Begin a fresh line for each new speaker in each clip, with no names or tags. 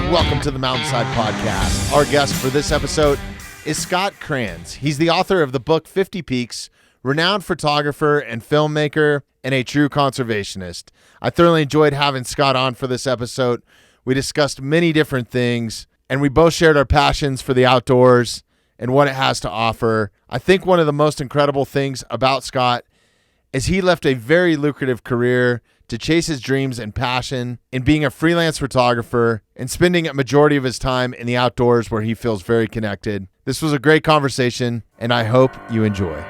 Welcome to the Mountainside Podcast. Our guest for this episode is Scott Kranz. He's the author of the book 50 Peaks, renowned photographer and filmmaker, and a true conservationist. I thoroughly enjoyed having Scott on for this episode. We discussed many different things, and we both shared our passions for the outdoors and what it has to offer. I think one of the most incredible things about Scott is he left a very lucrative career to chase his dreams and passion in being a freelance photographer and spending a majority of his time in the outdoors where he feels very connected. This was a great conversation, and I hope you enjoy.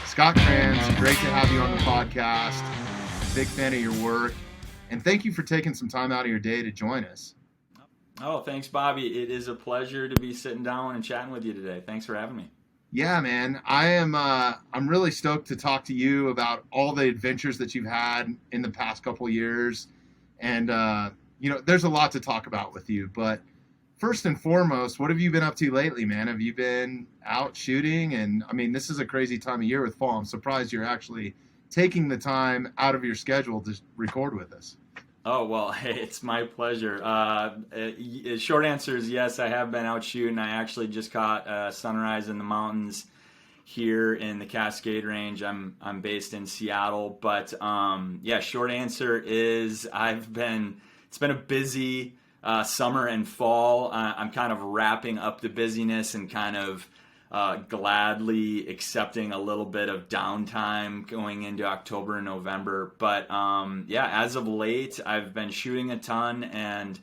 Scott Kranz, great to have you on the podcast. Big fan of your work, and thank you for taking some time out of your day to join us.
Oh, thanks, Bobby. It is a pleasure to be sitting down and chatting with you today. Thanks for having me.
Yeah, man. I'm really stoked to talk to you about all the adventures that you've had in the past couple of years. And, there's a lot to talk about with you. But first and foremost, what have you been up to lately, man? Have you been out shooting? And, this is a crazy time of year with fall. I'm surprised you're actually taking the time out of your schedule to record with us.
Oh, well, it's my pleasure. Short answer is yes, I have been out shooting. I actually just caught sunrise in the mountains here in the Cascade Range. I'm based in Seattle, but short answer is it's been a busy summer and fall. I'm kind of wrapping up the busyness and kind of gladly accepting a little bit of downtime going into October and November. But as of late, I've been shooting a ton, and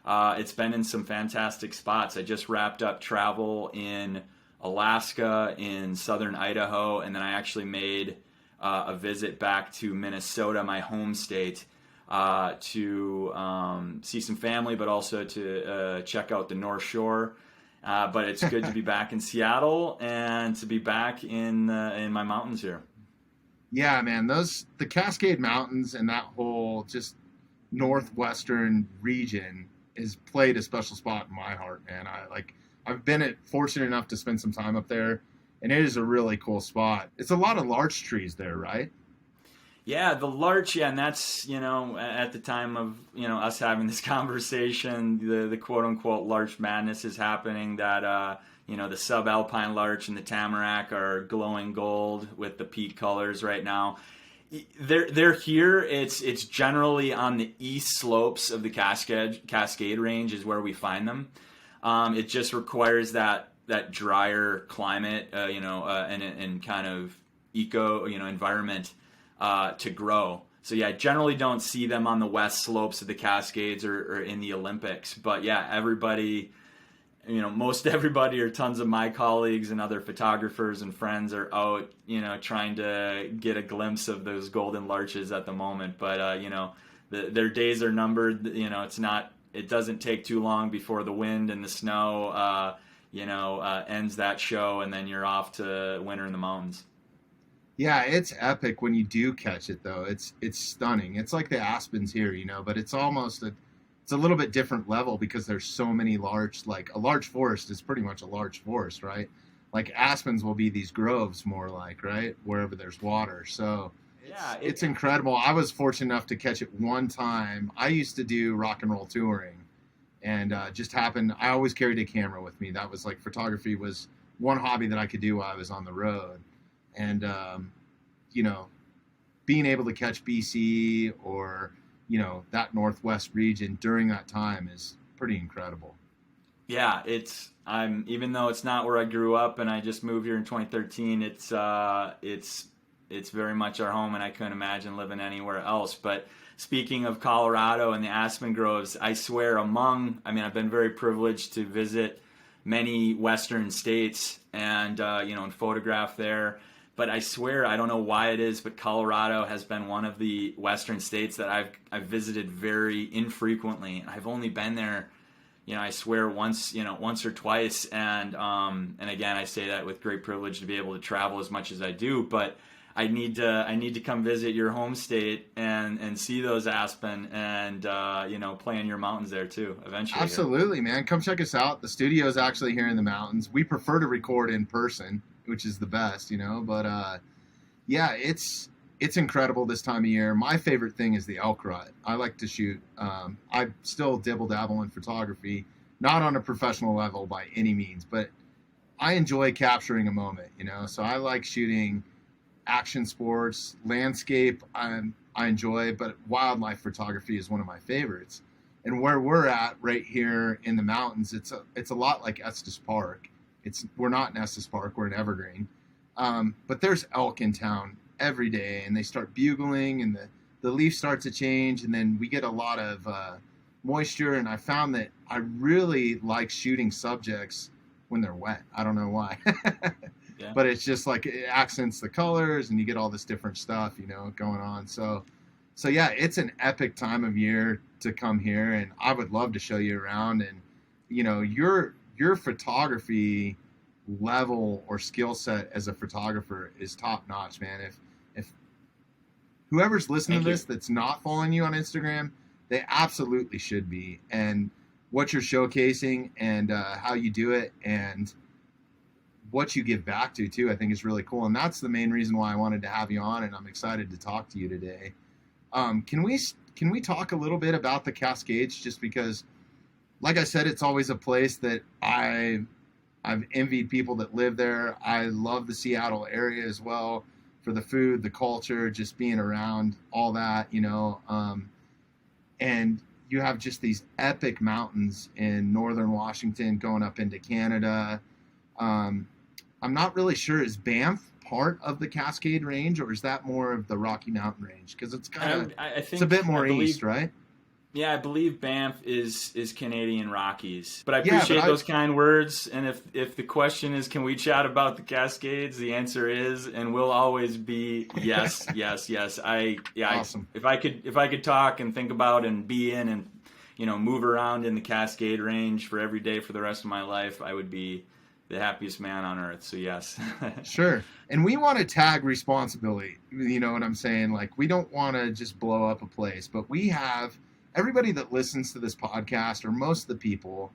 it's been in some fantastic spots. I just wrapped up travel in Alaska, in southern Idaho, and then I actually made a visit back to Minnesota, my home state, to see some family, but also to check out the North Shore. But it's good to be back in Seattle and to be back in my mountains here.
Yeah, man, the Cascade Mountains and that whole just northwestern region has played a special spot in my heart, man. I've been fortunate enough to spend some time up there, and it is a really cool spot. It's a lot of larch trees there, right?
Yeah, the larch, and that's, at the time of, us having this conversation, the quote-unquote larch madness is happening, that, the subalpine larch and the tamarack are glowing gold with the peak colors right now. They're here. It's generally on the east slopes of the Cascade Range is where we find them. It just requires that drier climate, and kind of environment to grow. So I generally don't see them on the west slopes of the Cascades or in the Olympics. But everybody, most everybody or tons of my colleagues and other photographers and friends are out, trying to get a glimpse of those golden larches at the moment. But, their days are numbered. It doesn't take too long before the wind and the snow, ends that show, and then you're off to winter in the mountains.
Yeah, it's epic when you do catch it, though. It's stunning. It's like the aspens here, but it's almost it's a little bit different level because there's so many large, like a large forest is pretty much a large forest, right? Like aspens will be these groves more like, right? Wherever there's water. So it's incredible. I was fortunate enough to catch it one time. I used to do rock and roll touring, and just happened. I always carried a camera with me. That was like photography was one hobby that I could do while I was on the road. And, being able to catch BC or, that Northwest region during that time is pretty incredible. Yeah,
even though it's not where I grew up and I just moved here in 2013, it's very much our home, and I couldn't imagine living anywhere else. But speaking of Colorado and the Aspen Groves, I swear I've been very privileged to visit many Western states and, and photograph there. But I swear, I don't know why it is, but Colorado has been one of the Western states that I've visited very infrequently. I've only been there, I swear once or twice. And again, I say that with great privilege to be able to travel as much as I do. But I need to come visit your home state and see those aspen and play in your mountains there too eventually.
Absolutely, man. Come check us out. The studio is actually here in the mountains. We prefer to record in person. which is the best, but yeah, it's incredible this time of year. My favorite thing is the elk rut. I like to shoot. I still dibble dabble in photography, not on a professional level by any means, but I enjoy capturing a moment, so I like shooting action sports, landscape. I enjoy, but wildlife photography is one of my favorites. And where we're at right here in the mountains, it's a lot like Estes Park. We're not in Estes Park, we're in Evergreen. But there's elk in town every day, and they start bugling, and the leaf starts to change, and then we get a lot of moisture. And I found that I really like shooting subjects when they're wet. I don't know why.
Yeah.
But it's just like it accents the colors, and you get all this different stuff, going on. So yeah, it's an epic time of year to come here, and I would love to show you around. And your photography level or skill set as a photographer is top notch, man. If whoever's listening to this that's not following you on Instagram, they absolutely should be. And what you're showcasing and how you do it and what you give back to too, I think is really cool. And that's the main reason why I wanted to have you on, and I'm excited to talk to you today. Can we talk a little bit about the Cascades, just because, like I said, it's always a place that I've envied people that live there. I love the Seattle area as well for the food, the culture, just being around all that, and you have just these epic mountains in northern Washington going up into Canada. I'm not really sure, is Banff part of the Cascade Range, or is that more of the Rocky Mountain Range? Because it's kind of, it's a bit more east, right?
Yeah, I believe Banff is Canadian Rockies. But I appreciate those kind words. And if the question is, can we chat about the Cascades? The answer is, and will always be, yes, yes, yes.
Awesome.
If I could talk and think about and be in and move around in the Cascade Range for every day for the rest of my life, I would be the happiest man on earth. So yes.
Sure. And we want to tag responsibility. You know what I'm saying? Like, we don't want to just blow up a place, but we have everybody that listens to this podcast, or most of the people,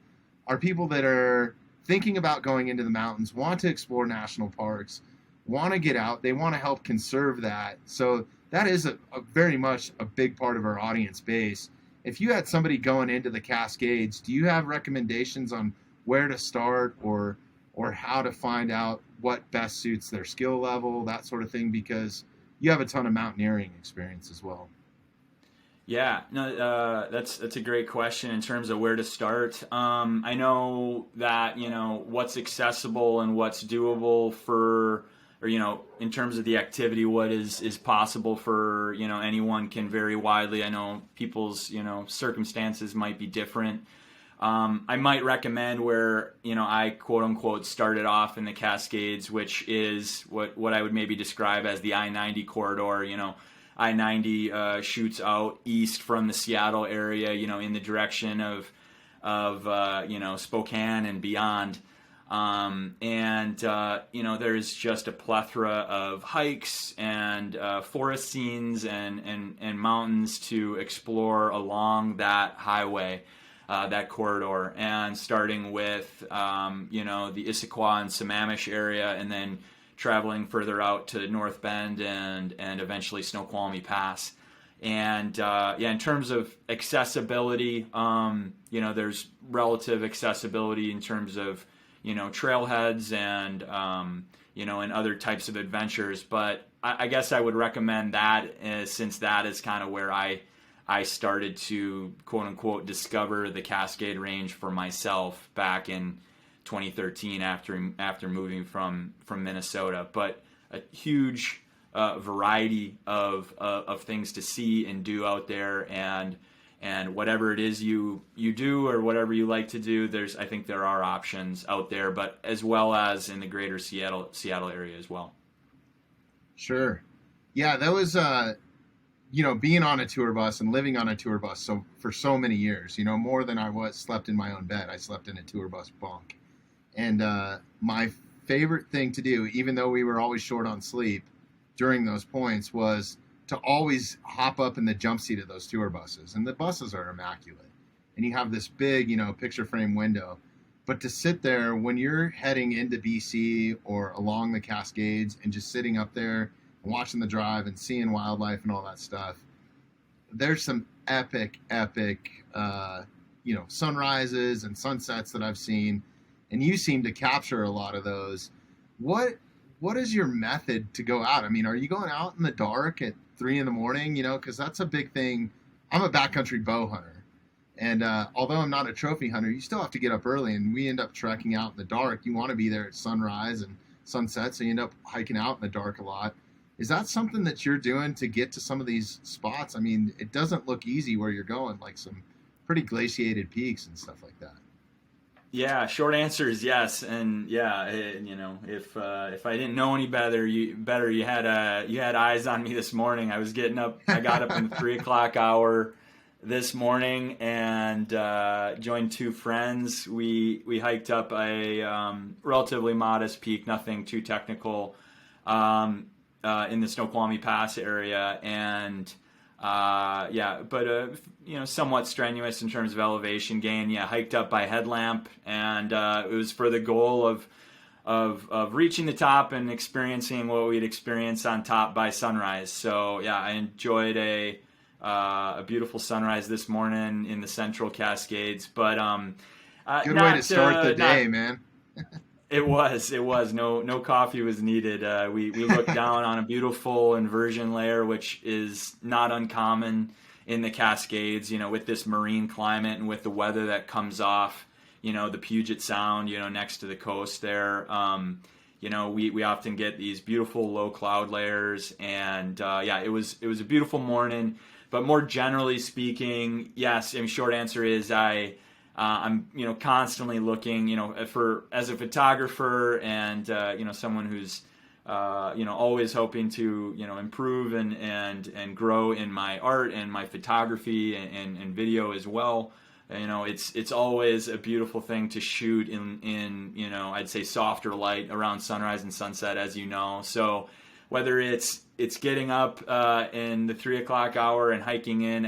are people that are thinking about going into the mountains, want to explore national parks, want to get out. They want to help conserve that. So that is a very much a big part of our audience base. If you had somebody going into the Cascades, do you have recommendations on where to start, or how to find out what best suits their skill level, that sort of thing? Because you have a ton of mountaineering experience as well.
Yeah, no, that's a great question in terms of where to start. I know that, what's accessible and what's doable for, or, in terms of the activity, what is possible for, anyone can vary widely. I know people's, circumstances might be different. I might recommend where, I quote unquote started off in the Cascades, which is what I would maybe describe as the I-90 corridor. I-90 shoots out east from the Seattle area, in the direction of Spokane and beyond. There's just a plethora of hikes and forest scenes and mountains to explore along that highway, that corridor, and starting with, the Issaquah and Sammamish area, and then traveling further out to North Bend and eventually Snoqualmie Pass. And in terms of accessibility, there's relative accessibility in terms of, trailheads and, and other types of adventures. But I guess I would recommend that, since that is kind of where I started to, quote unquote, discover the Cascade Range for myself back in 2013 after moving from Minnesota. But a huge variety of things to see and do out there, and whatever it is you do or whatever you like to do, I think there are options out there, but as well as in the greater Seattle area as well.
Sure. Yeah, that was being on a tour bus and living on a tour bus for so many years, more than I slept in my own bed. I slept in a tour bus bunk. And my favorite thing to do, even though we were always short on sleep during those points, was to always hop up in the jump seat of those tour buses. And the buses are immaculate. And you have this big, picture frame window. But to sit there when you're heading into BC or along the Cascades and just sitting up there and watching the drive and seeing wildlife and all that stuff, there's some epic, sunrises and sunsets that I've seen, and you seem to capture a lot of those. What is your method to go out? I mean, are you going out in the dark at 3 in the morning? Because that's a big thing. I'm a backcountry bow hunter, and although I'm not a trophy hunter, you still have to get up early, and we end up trekking out in the dark. You want to be there at sunrise and sunset, so you end up hiking out in the dark a lot. Is that something that you're doing to get to some of these spots? I mean, it doesn't look easy where you're going, like some pretty glaciated peaks and stuff like that.
Yeah, short answer is yes, and yeah, if I didn't know any better, you had eyes on me this morning. I was getting up. I got up in the 3 o'clock hour this morning and joined two friends. We hiked up a relatively modest peak, nothing too technical, in the Snoqualmie Pass area, and somewhat strenuous in terms of elevation gain. Yeah, hiked up by headlamp, and it was for the goal of reaching the top and experiencing what we'd experience on top by sunrise. So yeah, I enjoyed a beautiful sunrise this morning in the Central Cascades. But
good way to start the day, man.
It was. No coffee was needed. We looked down on a beautiful inversion layer, which is not uncommon in the Cascades, with this marine climate and with the weather that comes off, the Puget Sound, next to the coast there. We often get these beautiful low cloud layers, and it was a beautiful morning. But more generally speaking, yes, short answer is I'm constantly looking as a photographer and someone who's always hoping to improve and grow in my art and my photography and video as well. It's always a beautiful thing to shoot in I'd say softer light around sunrise and sunset, as you know. So whether it's getting up in the 3 o'clock hour and hiking in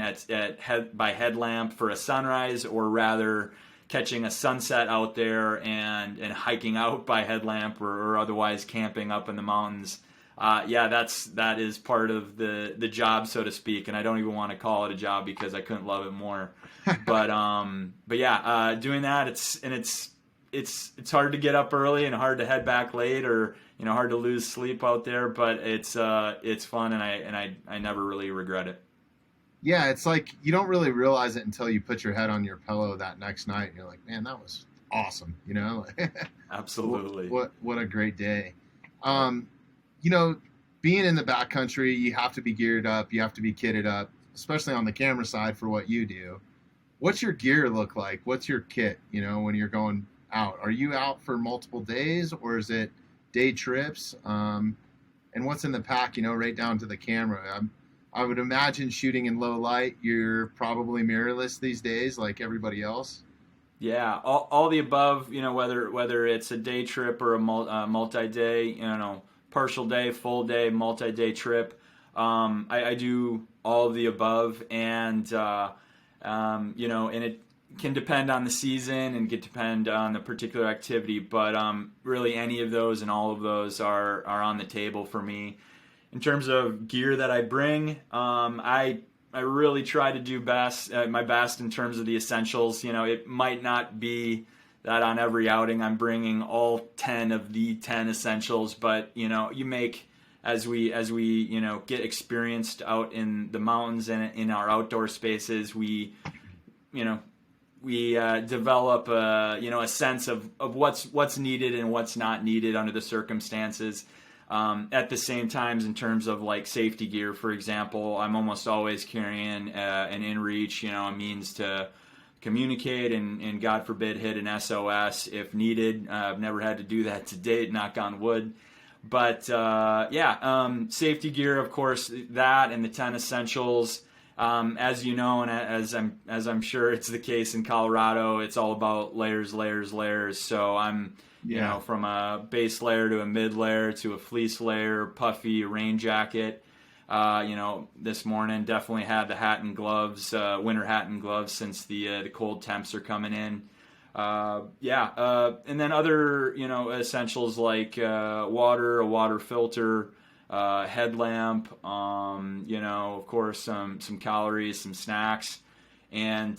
by headlamp for a sunrise, or rather catching a sunset out there and hiking out by headlamp, or otherwise camping up in the mountains. That is part of the job, so to speak, and I don't even want to call it a job because I couldn't love it more. But doing that, it's hard to get up early and hard to head back late, or hard to lose sleep out there, but it's fun, and I never really regret it.
Yeah, it's like you don't really realize it until you put your head on your pillow that next night, and you're like, man, that was awesome,
Absolutely.
What a great day. Being in the backcountry, you have to be geared up, you have to be kitted up, especially on the camera side for what you do. What's your gear look like? What's your kit, when you're going out? Are you out for multiple days, or is it day trips? And what's in the pack, right down to the camera? I would imagine shooting in low light, you're probably mirrorless these days like everybody else.
Yeah, all the above, whether it's a day trip or a multi-day, partial day, full day, multi-day trip. I do all of the above, and and it can depend on the season and can depend on the particular activity, but really any of those and all of those are on the table for me. In terms of gear that I bring, I really try to do my best in terms of the essentials. It might not be that on every outing I'm bringing all 10 of the 10 essentials, but you make, as we get experienced out in the mountains and in our outdoor spaces, we develop a sense of what's needed and what's not needed under the circumstances. At the same time, in terms of like safety gear, for example, I'm almost always carrying an inReach, a means to communicate and God forbid hit an SOS if needed. I've never had to do that to date, knock on wood. But safety gear, of course, that and the 10 essentials. As you know, and as I'm sure it's the case in Colorado, it's all about layers. So I'm from a base layer to a mid layer to a fleece layer, puffy, rain jacket. This morning definitely had the hat and gloves, winter hat and gloves, since the cold temps are coming in. And then other, essentials like water, a water filter, headlamp, of course, some calories, some snacks. And,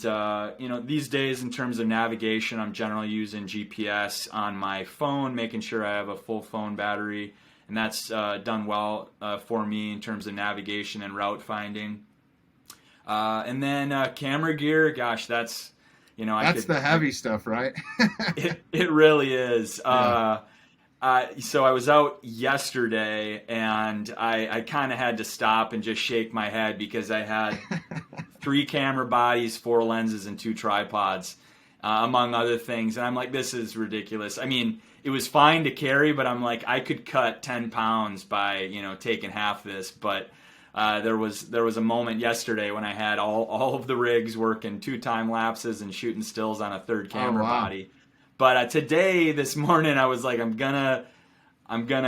these days in terms of navigation, I'm generally using GPS on my phone, making sure I have a full phone battery. And that's done well for me in terms of navigation and route finding. And then camera gear, gosh, that's,
that's the heavy stuff, right?
it really is.
Yeah.
So I was out yesterday, and I kind of had to stop and just shake my head because I had 3 camera bodies, 4 lenses, and 2 tripods, among other things. And I'm like, this is ridiculous. I mean, it was fine to carry, but I'm like, I could cut 10 pounds by, taking half this. But there was a moment yesterday when I had all of the rigs working 2 time lapses and shooting stills on a 3rd camera body. But today, this morning, I was like, I'm gonna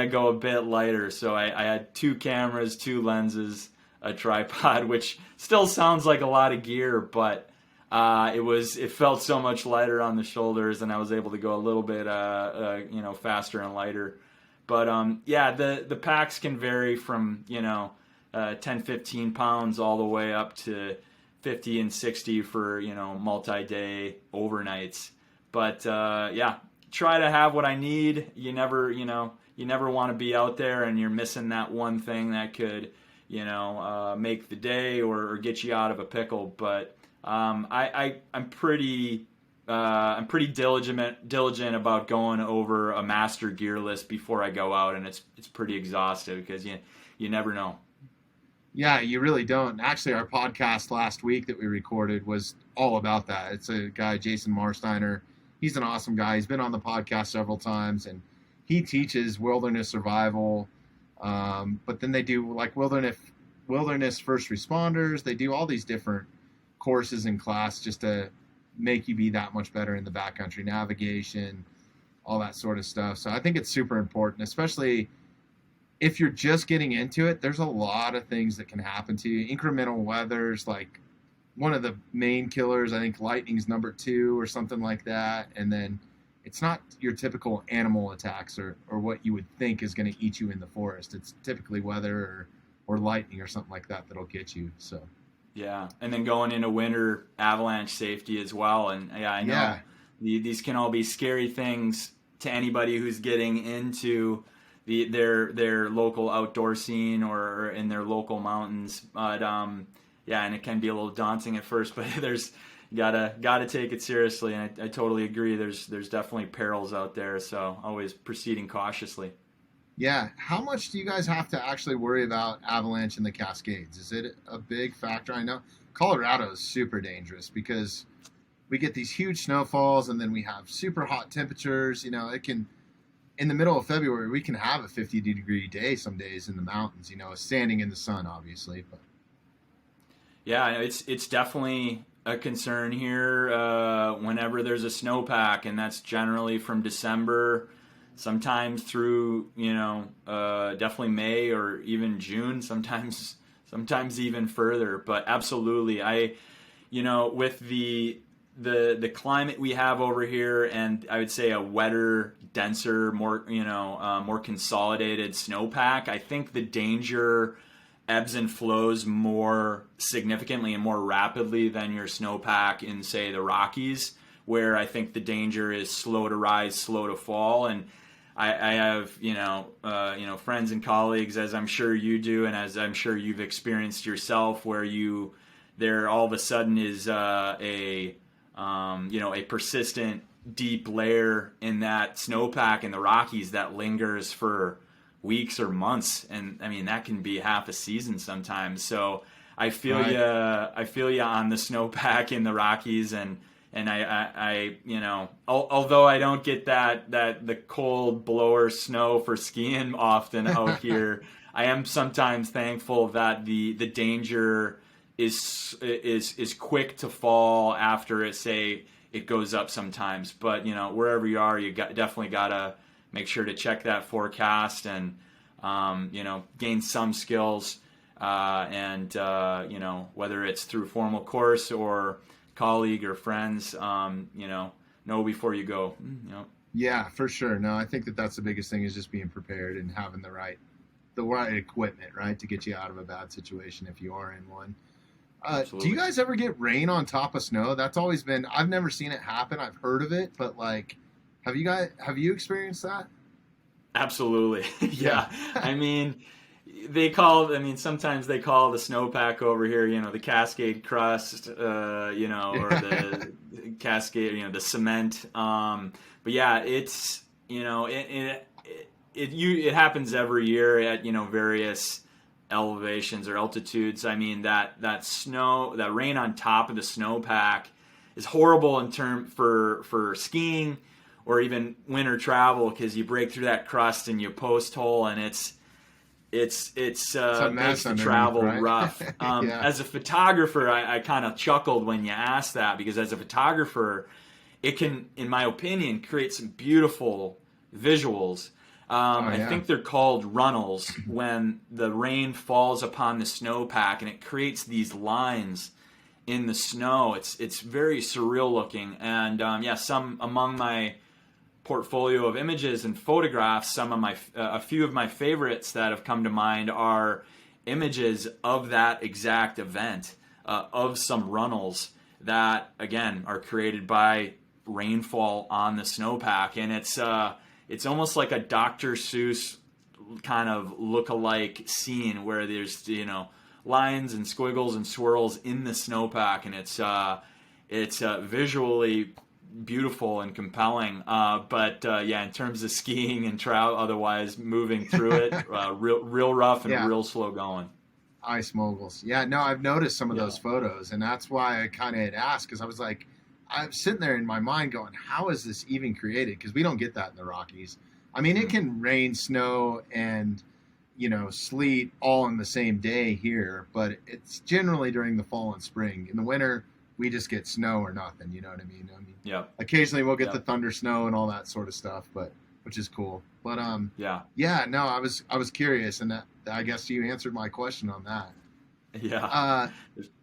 go a bit lighter. So I had 2 cameras, 2 lenses, a tripod, which still sounds like a lot of gear, but it felt so much lighter on the shoulders, and I was able to go a little bit faster and lighter. But the packs can vary from 10, 15 pounds all the way up to 50 and 60 for multi-day overnights. But try to have what I need. You never want to be out there and you're missing that one thing that could make the day or get you out of a pickle. But I'm pretty diligent about going over a master gear list before I go out, and it's pretty exhaustive because you never know.
Yeah, you really don't. Actually, our podcast last week that we recorded was all about that. It's a guy, Jason Marsteiner. He's an awesome guy. He's been on the podcast several times, and he teaches wilderness survival. But then they do like wilderness first responders. They do all these different courses in class just to make you be that much better in the backcountry navigation, all that sort of stuff. So I think it's super important, especially if you're just getting into it. There's a lot of things that can happen to you. Incremental weather's like one of the main killers. I think lightning's number 2 or something like that. And then it's not your typical animal attacks or what you would think is going to eat you in the forest. It's typically weather or lightning or something like that that'll get you. So
yeah, and then going into winter, avalanche safety as well. And I know these can all be scary things to anybody who's getting into their local outdoor scene or in their local mountains. But and it can be a little daunting at first, but there's gotta take it seriously. And I totally agree. There's definitely perils out there, so always proceeding cautiously.
Yeah. How much do you guys have to actually worry about avalanche in the Cascades? Is it a big factor? I know Colorado is super dangerous because we get these huge snowfalls and then we have super hot temperatures. It can, in the middle of February, we can have a 50-degree day some days in the mountains, standing in the sun, obviously. But
yeah, it's definitely a concern here whenever there's a snowpack, and that's generally from December, sometimes through definitely May or even June, sometimes even further. But absolutely, with the climate we have over here, and I would say a wetter, denser, more more consolidated snowpack, I think the danger ebbs and flows more significantly and more rapidly than your snowpack in, say, the Rockies, where I think the danger is slow to rise, slow to fall. And I have friends and colleagues, as I'm sure you do, and as I'm sure you've experienced yourself, where there all of a sudden is a persistent deep layer in that snowpack in the Rockies that lingers for weeks or months, and I mean that can be half a season sometimes. So I feel you on the snowpack in the Rockies, and I although I don't get that the cold blower snow for skiing often out here, I am sometimes thankful that the danger is quick to fall after it goes up sometimes. But wherever you are, definitely gotta make sure to check that forecast and gain some skills, and whether it's through formal course or colleague or friends, know before you go. You know.
Yeah, for sure. No, I think that's the biggest thing is just being prepared and having the right equipment, right, to get you out of a bad situation if you are in one. Do you guys ever get rain on top of snow? That's always been, I've never seen it happen. I've heard of it, but like, have you experienced that?
Absolutely. Yeah.
Yeah.
Sometimes they call the snowpack over here, the Cascade crust, or the Cascade, the cement. But yeah, it's, it happens every year at, various elevations or altitudes. I mean, that rain on top of the snowpack is horrible for skiing or even winter travel, because you break through that crust and you post hole, and it's makes the travel right? rough.
Yeah.
As a photographer, I kind of chuckled when you asked that, because as a photographer, it can, in my opinion, create some beautiful visuals. I think they're called runnels when the rain falls upon the snowpack and it creates these lines in the snow. It's very surreal looking, and some among my portfolio of images and photographs, a few of my favorites that have come to mind are images of that exact event, of some runnels that again are created by rainfall on the snowpack, and it's almost like a Dr. Seuss kind of look-alike scene where there's lines and squiggles and swirls in the snowpack, and it's visually beautiful and compelling. But in terms of skiing and otherwise moving through it, real rough and real slow going.
Ice moguls. Yeah, no, I've noticed some of those photos, and that's why I kind of had asked, because I was like, I'm sitting there in my mind going, how is this even created? Because we don't get that in the Rockies. I mean, it can rain, snow, and, sleet all in the same day here, but it's generally during the fall and spring. In the winter, we just get snow or nothing, you know what I mean? Occasionally we'll get the thunder snow and all that sort of stuff, which is cool. But, no, I was curious, and I guess you answered my question on that.
Yeah.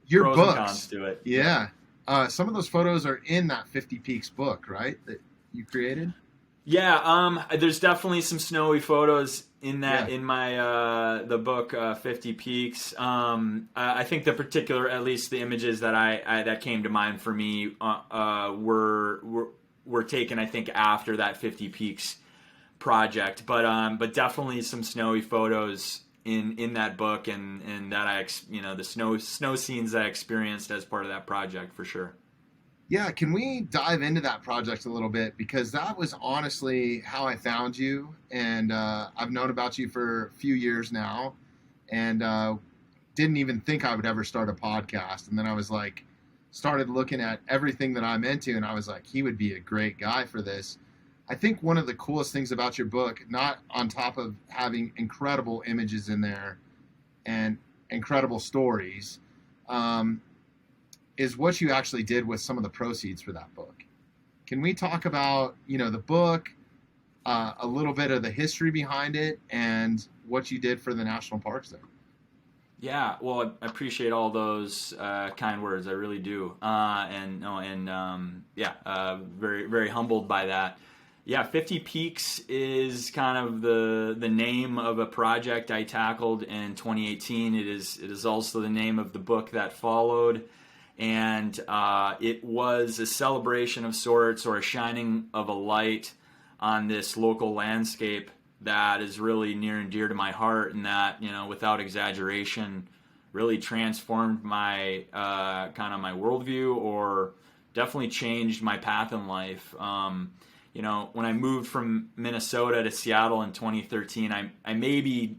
Your
pros
books.
And cons to it.
Yeah. Some of those photos are in that 50 Peaks book, right? That you created?
Yeah. There's definitely some snowy photos in that, in my, the book, 50 Peaks. I think the particular, at least the images that that came to mind for me, were taken, I think, after that 50 Peaks project, but definitely some snowy photos in that book, and that the snow scenes that I experienced as part of that project, for sure.
Yeah, can we dive into that project a little bit? Because that was honestly how I found you, and I've known about you for a few years now, and didn't even think I would ever start a podcast. And then I was like, started looking at everything that I'm into, and I was like, he would be a great guy for this. I think one of the coolest things about your book, not on top of having incredible images in there and incredible stories, is what you actually did with some of the proceeds for that book. Can we talk about, the book, a little bit of the history behind it, and what you did for the national parks there?
Yeah, well, I appreciate all those kind words. I really do, very, very humbled by that. Yeah, 50 Peaks is kind of the name of a project I tackled in 2018. It is also the name of the book that followed, and it was a celebration of sorts, or a shining of a light on this local landscape that is really near and dear to my heart, and that, without exaggeration, really transformed my kind of my worldview, or definitely changed my path in life. When I moved from Minnesota to Seattle in 2013, I maybe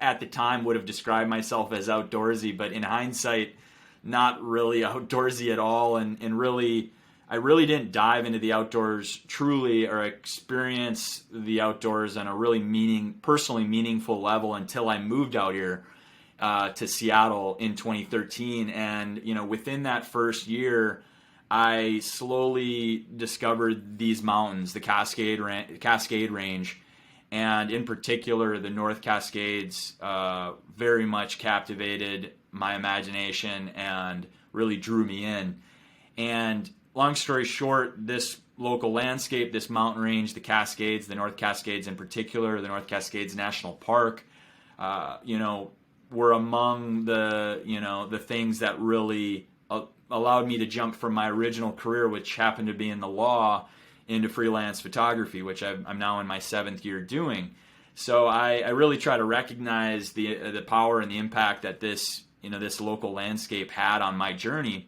at the time would have described myself as outdoorsy, but in hindsight, not really outdoorsy at all. And really, I really didn't dive into the outdoors truly, or experience the outdoors on a really personally meaningful level, until I moved out here to Seattle in 2013. And, within that first year, I slowly discovered these mountains, the Cascade Range, and in particular the North Cascades, very much captivated my imagination and really drew me in. And long story short, this local landscape, this mountain range, the Cascades, the North Cascades in particular, the North Cascades National Park, were among the things that really allowed me to jump from my original career, which happened to be in the law, into freelance photography, which I'm now in my 7th year doing. So I really try to recognize the power and the impact that this local landscape had on my journey.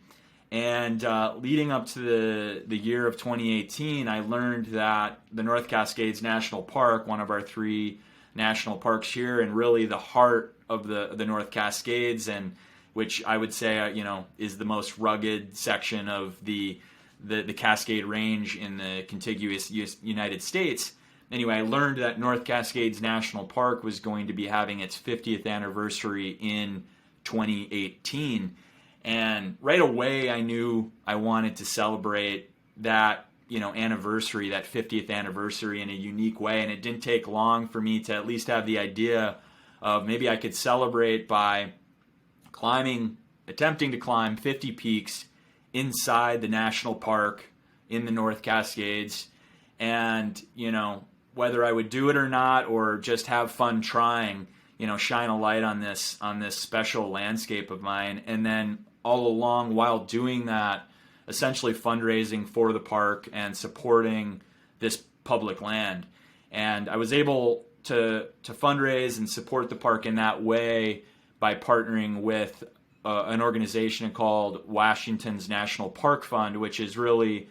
And leading up to the year of 2018, I learned that the North Cascades National Park, one of our 3 national parks here, and really the heart of the North Cascades, and which I would say is the most rugged section of the Cascade Range in the contiguous United States. Anyway, I learned that North Cascades National Park was going to be having its 50th anniversary in 2018. And right away, I knew I wanted to celebrate that, anniversary, that 50th anniversary in a unique way. And it didn't take long for me to at least have the idea of maybe I could celebrate by attempting to climb 50 peaks inside the national park in the North Cascades. And, whether I would do it or not, or just have fun trying, shine a light on this special landscape of mine. And then all along while doing that, essentially fundraising for the park and supporting this public land. And I was able to fundraise and support the park in that way by partnering with an organization called Washington's National Park Fund, which is really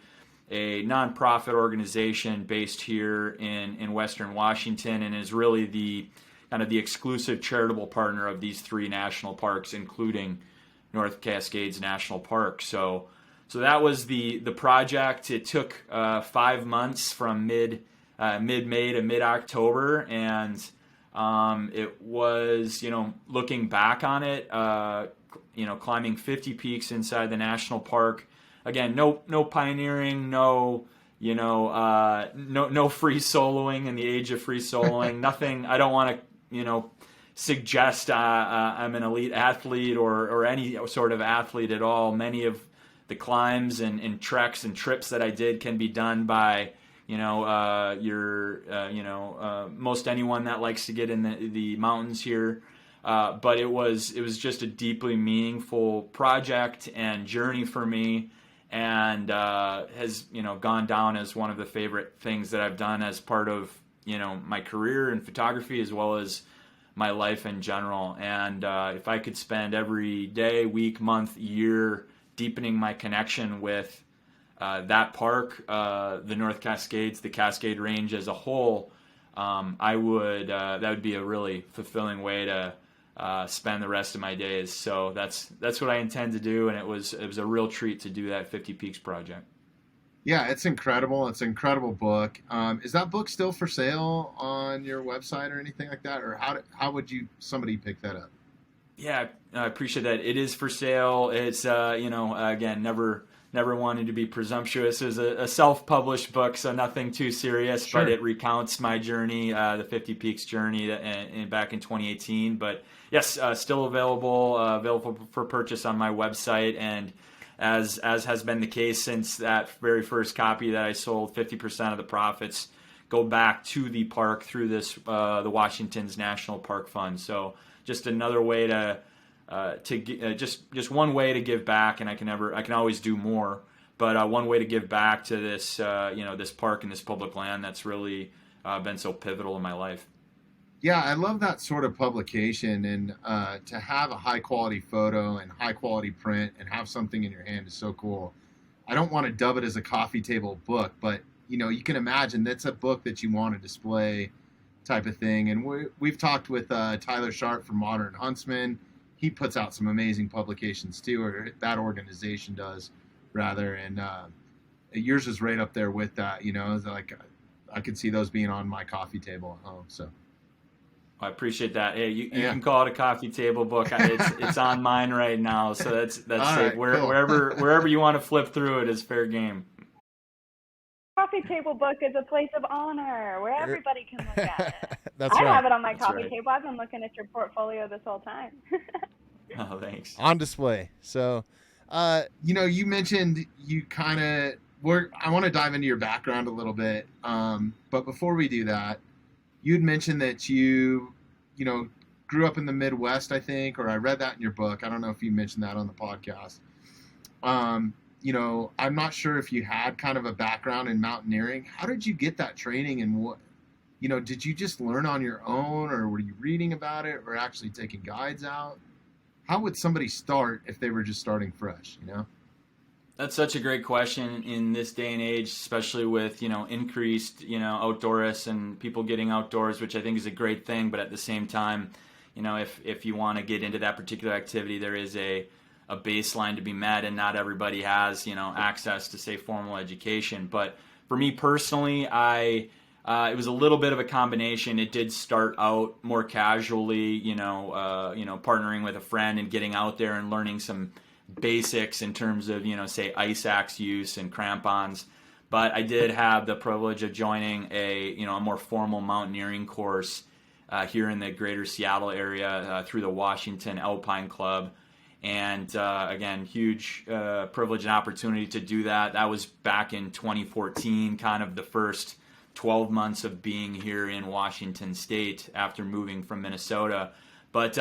a nonprofit organization based here in Western Washington, and is really the exclusive charitable partner of these 3 national parks, including North Cascades National Park. So that was the project. It took 5 months from mid-May to mid-October, and it was, looking back on it, climbing 50 peaks inside the national park. Again, no pioneering, no free soloing in the age of free soloing. Nothing. I don't want to suggest I'm an elite athlete or any sort of athlete at all. Many of the climbs and treks and trips that I did can be done by most anyone that likes to get in the mountains here. But it was just a deeply meaningful project and journey for me, and has gone down as one of the favorite things that I've done as part of my career in photography, as well as my life in general. And if I could spend every day, week, month, year deepening my connection with that park, the North Cascades, the Cascade Range as a whole, I would that would be a really fulfilling way to spend the rest of my days. So that's what I intend to do, and it was a real treat to do that 50 Peaks project.
Yeah, it's incredible. It's an incredible book. Is that book still for sale on your website or anything like that, or how would somebody pick that up?
Yeah, I appreciate that. It is for sale. It's again, never wanted to be presumptuous. It was a self-published book, so nothing too serious. Sure. But it recounts my journey, the 50 Peaks journey, back in 2018. But yes, still available for purchase on my website. And as has been the case since that very first copy that I sold, 50% of the profits go back to the park through this the Washington's National Park Fund. So just another way to just one way to give back, and I can always do more, but one way to give back to this this park and this public land that's really been so pivotal in my life.
Yeah, I love that sort of publication, and to have a high quality photo and high quality print and have something in your hand is so cool. I don't want to dub it as a coffee table book, but you can imagine that's a book that you want to display type of thing. And we've talked with Tyler Sharp from Modern Huntsman. He puts out some amazing publications too, or that organization does rather. And yours is right up there with that. Like I could see those being on my coffee table at home. So
I appreciate that. Hey, you can call it a coffee table book. It's on mine right now, so that's safe.
Right, cool.
Wherever you want to flip through it is fair game.
Coffee table book is a place of honor where everybody can look at it.
That's
I
right.
have it on my
That's
coffee
right.
table. I've been looking at your portfolio this whole time.
Oh, thanks.
On display. So
You mentioned you kind of I want to dive into your background a little bit. But before we do that, you'd mentioned that you know, grew up in the Midwest, I think, or I read that in your book. I don't know if you mentioned that on the podcast. I'm not sure if you had kind of a background in mountaineering. How did you get that training, and did you just learn on your own, or were you reading about it, or actually taking guides out? How would somebody start if they were just starting fresh,
That's such a great question in this day and age, especially with, increased, outdoorists and people getting outdoors, which I think is a great thing. But at the same time, if you want to get into that particular activity, there is a baseline to be met, and not everybody has, access to, say, formal education. But for me personally, it was a little bit of a combination. It did start out more casually, partnering with a friend and getting out there and learning some basics in terms of, say, ice axe use and crampons. But I did have the privilege of joining a more formal mountaineering course here in the greater Seattle area through the Washington Alpine Club. And again, huge privilege and opportunity to do that. That was back in 2014, kind of the first 12 months of being here in Washington State after moving from Minnesota. But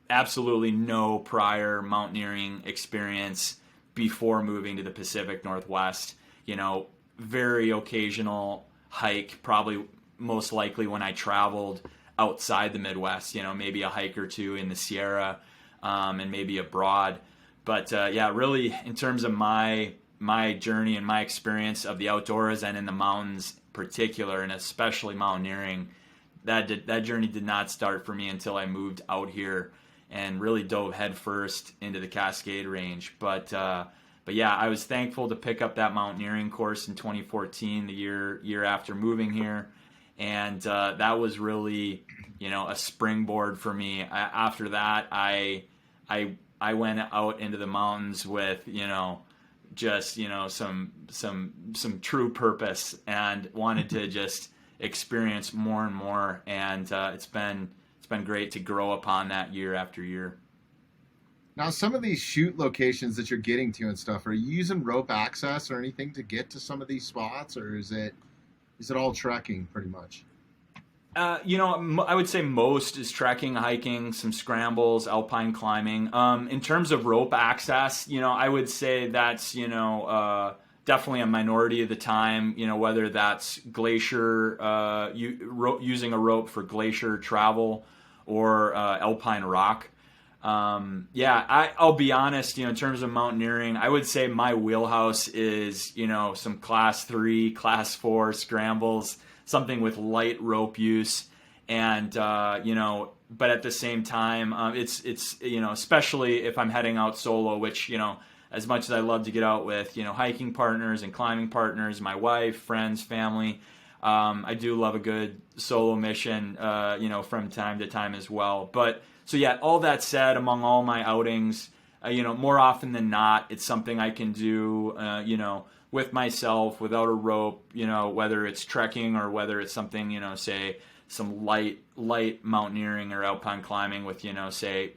absolutely no prior mountaineering experience before moving to the Pacific Northwest. Very occasional hike, probably most likely when I traveled outside the Midwest, maybe a hike or two in the Sierra, and maybe abroad. But really in terms of my journey and my experience of the outdoors and in the mountains particular, and especially mountaineering, that journey did not start for me until I moved out here and really dove headfirst into the Cascade range. But yeah, I was thankful to pick up that mountaineering course in 2014, the year after moving here, and that was really a springboard for me. After that, I went out into the mountains with just some true purpose, and wanted to just experience more and more, and it's been great to grow upon that year after year.
Now, some of these shoot locations that you're getting to and stuff, are you using rope access or anything to get to some of these spots, or is it all trekking pretty much?
I would say most is trekking, hiking, some scrambles, alpine climbing. In terms of rope access, I would say that's, definitely a minority of the time, whether that's glacier, using a rope for glacier travel or alpine rock. I'll be honest, in terms of mountaineering, I would say my wheelhouse is, some class 3, class 4 scrambles, something with light rope use, and but at the same time, it's especially if I'm heading out solo, which as much as I love to get out with hiking partners and climbing partners, my wife, friends, family, I do love a good solo mission, from time to time as well. But so yeah, all that said, among all my outings, more often than not, it's something I can do, with myself without a rope, whether it's trekking or whether it's something, say some light mountaineering or alpine climbing with, say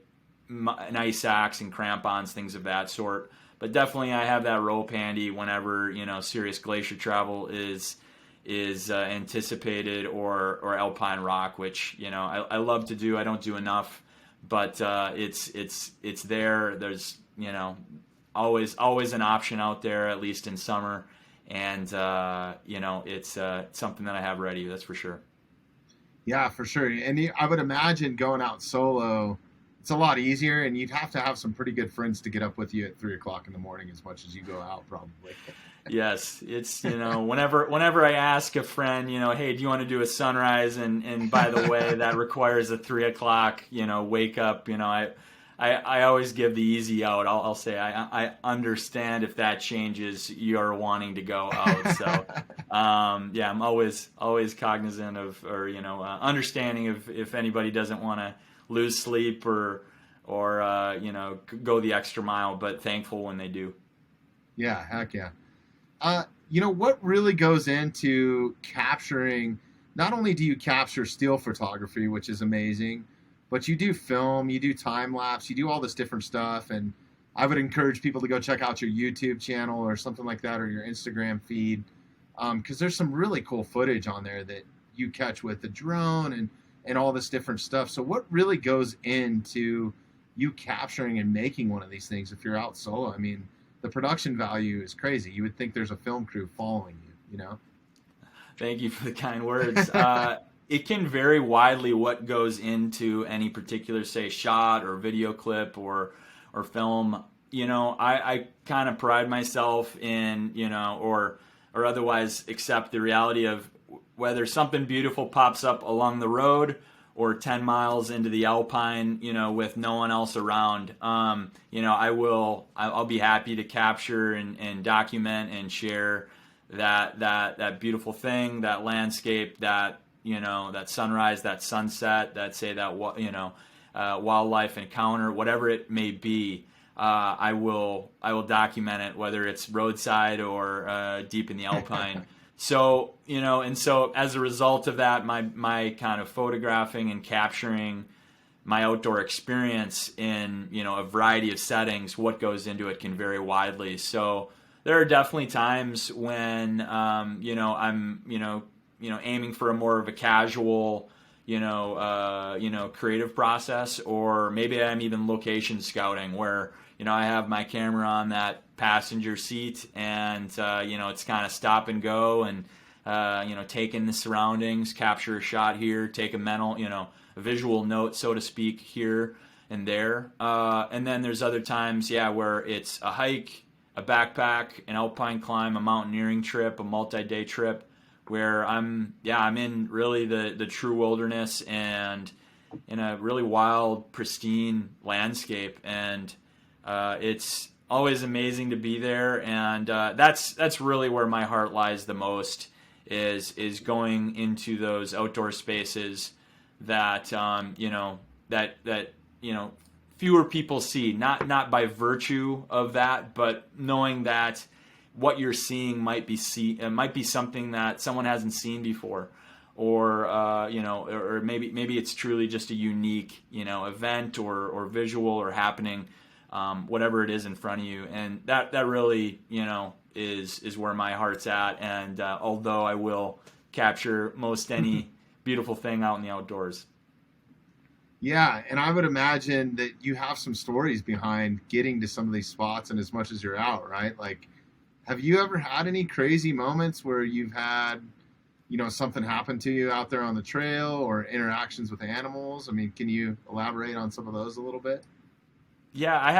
an ice axe and crampons, things of that sort. But definitely I have that rope handy whenever, serious glacier travel is anticipated, or alpine rock, which, I love to do. I don't do enough, but it's there. There's, always an option out there, at least in summer, and it's something that I have ready, that's for sure.
Yeah, for sure. And I would imagine going out solo, it's a lot easier, and you'd have to have some pretty good friends to get up with you at 3:00 in the morning as much as you go out, probably.
Yes, it's whenever I ask a friend, hey, do you want to do a sunrise, and by the way, that requires a 3:00 wake up, I always give the easy out. I'll say I understand if that changes your wanting to go out. So I'm always cognizant of, or understanding if anybody doesn't want to lose sleep or go the extra mile, but thankful when they do.
Yeah, heck yeah. What really goes into capturing? Not only do you capture still photography, which is amazing, but you do film, you do time lapse, you do all this different stuff, and I would encourage people to go check out your YouTube channel or something like that, or your Instagram feed, because there's some really cool footage on there that you catch with the drone and all this different stuff. So what really goes into you capturing and making one of these things if you're out solo? I mean, the production value is crazy. You would think there's a film crew following you, you know?
Thank you for the kind words. It can vary widely what goes into any particular, say, shot or video clip or film. You know, I kind of pride myself in, you know, or otherwise accept the reality of whether something beautiful pops up along the road or 10 miles into the Alpine, you know, with no one else around. You know, I'll be happy to capture and document and share that beautiful thing, that landscape, that, you know, that sunrise, that sunset, that, say, that, you know, wildlife encounter, whatever it may be. I will document it, whether it's roadside or deep in the Alpine. So, you know, and so as a result of that, my kind of photographing and capturing my outdoor experience in, you know, a variety of settings, what goes into it can vary widely. So there are definitely times when, you know, I'm, you know, aiming for a more of a casual, you know, creative process, or maybe I'm even location scouting where, you know, I have my camera on that passenger seat and, you know, it's kind of stop and go and, you know, take in the surroundings, capture a shot here, take a mental, you know, a visual note, so to speak, here and there. And then there's other times, yeah, where it's a hike, a backpack, an alpine climb, a mountaineering trip, a multi-day trip, where I'm in really the true wilderness and in a really wild, pristine landscape. And it's always amazing to be there. And that's really where my heart lies the most, is going into those outdoor spaces that, you know, that, you know, fewer people see, not by virtue of that, but knowing that what you're seeing might be something that someone hasn't seen before, or you know, or maybe it's truly just a unique, you know, event or visual or happening, whatever it is in front of you, and that really, you know, is where my heart's at. And although I will capture most any beautiful thing out in the outdoors.
Yeah, and I would imagine that you have some stories behind getting to some of these spots, and as much as you're out, right? Like, have you ever had any crazy moments where you've had, you know, something happen to you out there on the trail, or interactions with animals? I mean, can you elaborate on some of those a little bit?
Yeah, I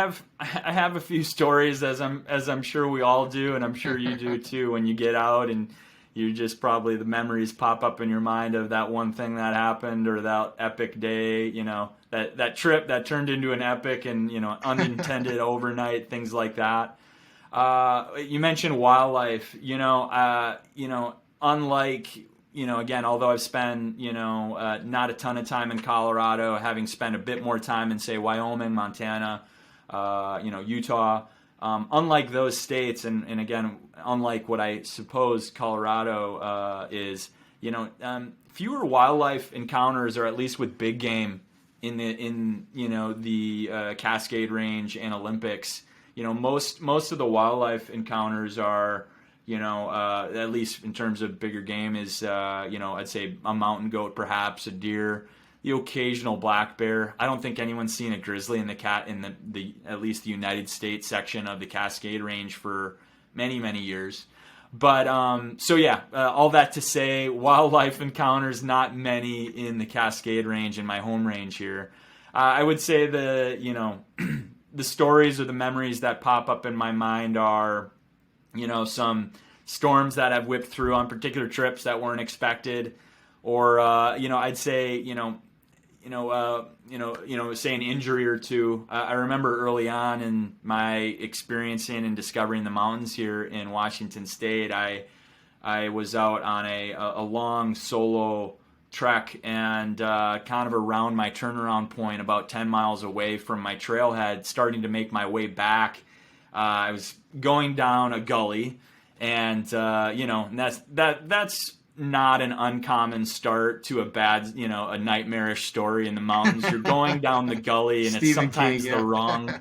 have a few stories, as I'm sure we all do, and I'm sure you do too, when you get out and you just probably the memories pop up in your mind of that one thing that happened, or that epic day, you know, that trip that turned into an epic and, you know, unintended overnight, things like that. You mentioned wildlife, you know, unlike, you know, again, although I've spent, you know, not a ton of time in Colorado, having spent a bit more time in, say, Wyoming, Montana, you know, Utah, unlike those states, and again, unlike what I suppose Colorado is, you know, fewer wildlife encounters, or at least with big game in you know, the Cascade Range and Olympics. You know, most of the wildlife encounters are, you know, at least in terms of bigger game, is, you know, I'd say a mountain goat, perhaps a deer, the occasional black bear. I don't think anyone's seen a grizzly in the at least the United States section of the Cascade Range for many years. But so yeah, all that to say, wildlife encounters, not many in the Cascade Range, in my home range here. I would say you know, the stories or the memories that pop up in my mind are, you know, some storms that I've whipped through on particular trips that weren't expected, or you know, I'd say, say an injury or two. I remember early on in my experiencing and discovering the mountains here in Washington State, I was out on a long solo trek, and kind of around my turnaround point, about 10 miles away from my trailhead, starting to make my way back. I was going down a gully, and you know, and that's not an uncommon start to a bad, a nightmarish story in the mountains. You're going down the gully, and it's
Stephen
sometimes
King, yeah.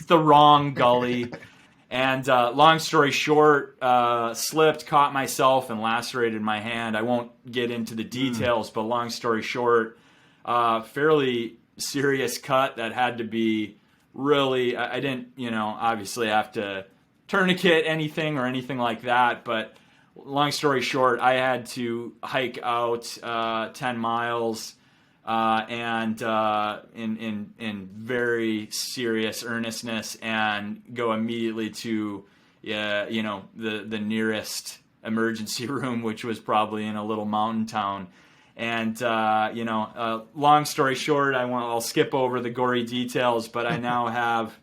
the wrong gully. And long story short, slipped, caught myself, and lacerated my hand. I won't get into the details, but long story short, fairly serious cut that had to be really, I didn't, obviously have to tourniquet anything or anything like that, but long story short, I had to hike out 10 miles and in very serious earnestness, and go immediately to the nearest emergency room, which was probably in a little mountain town. And long story short, I'll skip over the gory details, but I now have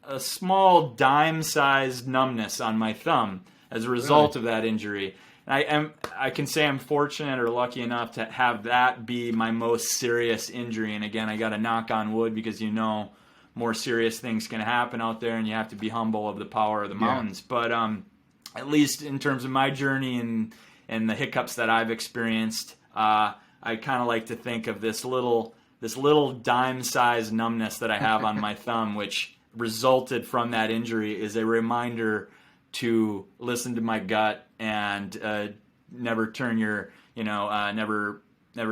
a small dime-sized numbness on my thumb as a result of that injury. I can say I'm fortunate or lucky enough to have that be my most serious injury. And again, I got to knock on wood, because more serious things can happen out there, and you have to be humble of the power of the mountains. But at least in terms of my journey and the hiccups that I've experienced, I kind of like to think of this little dime-sized numbness that I have on my thumb, which resulted from that injury, is a reminder to listen to my gut and never turn your, never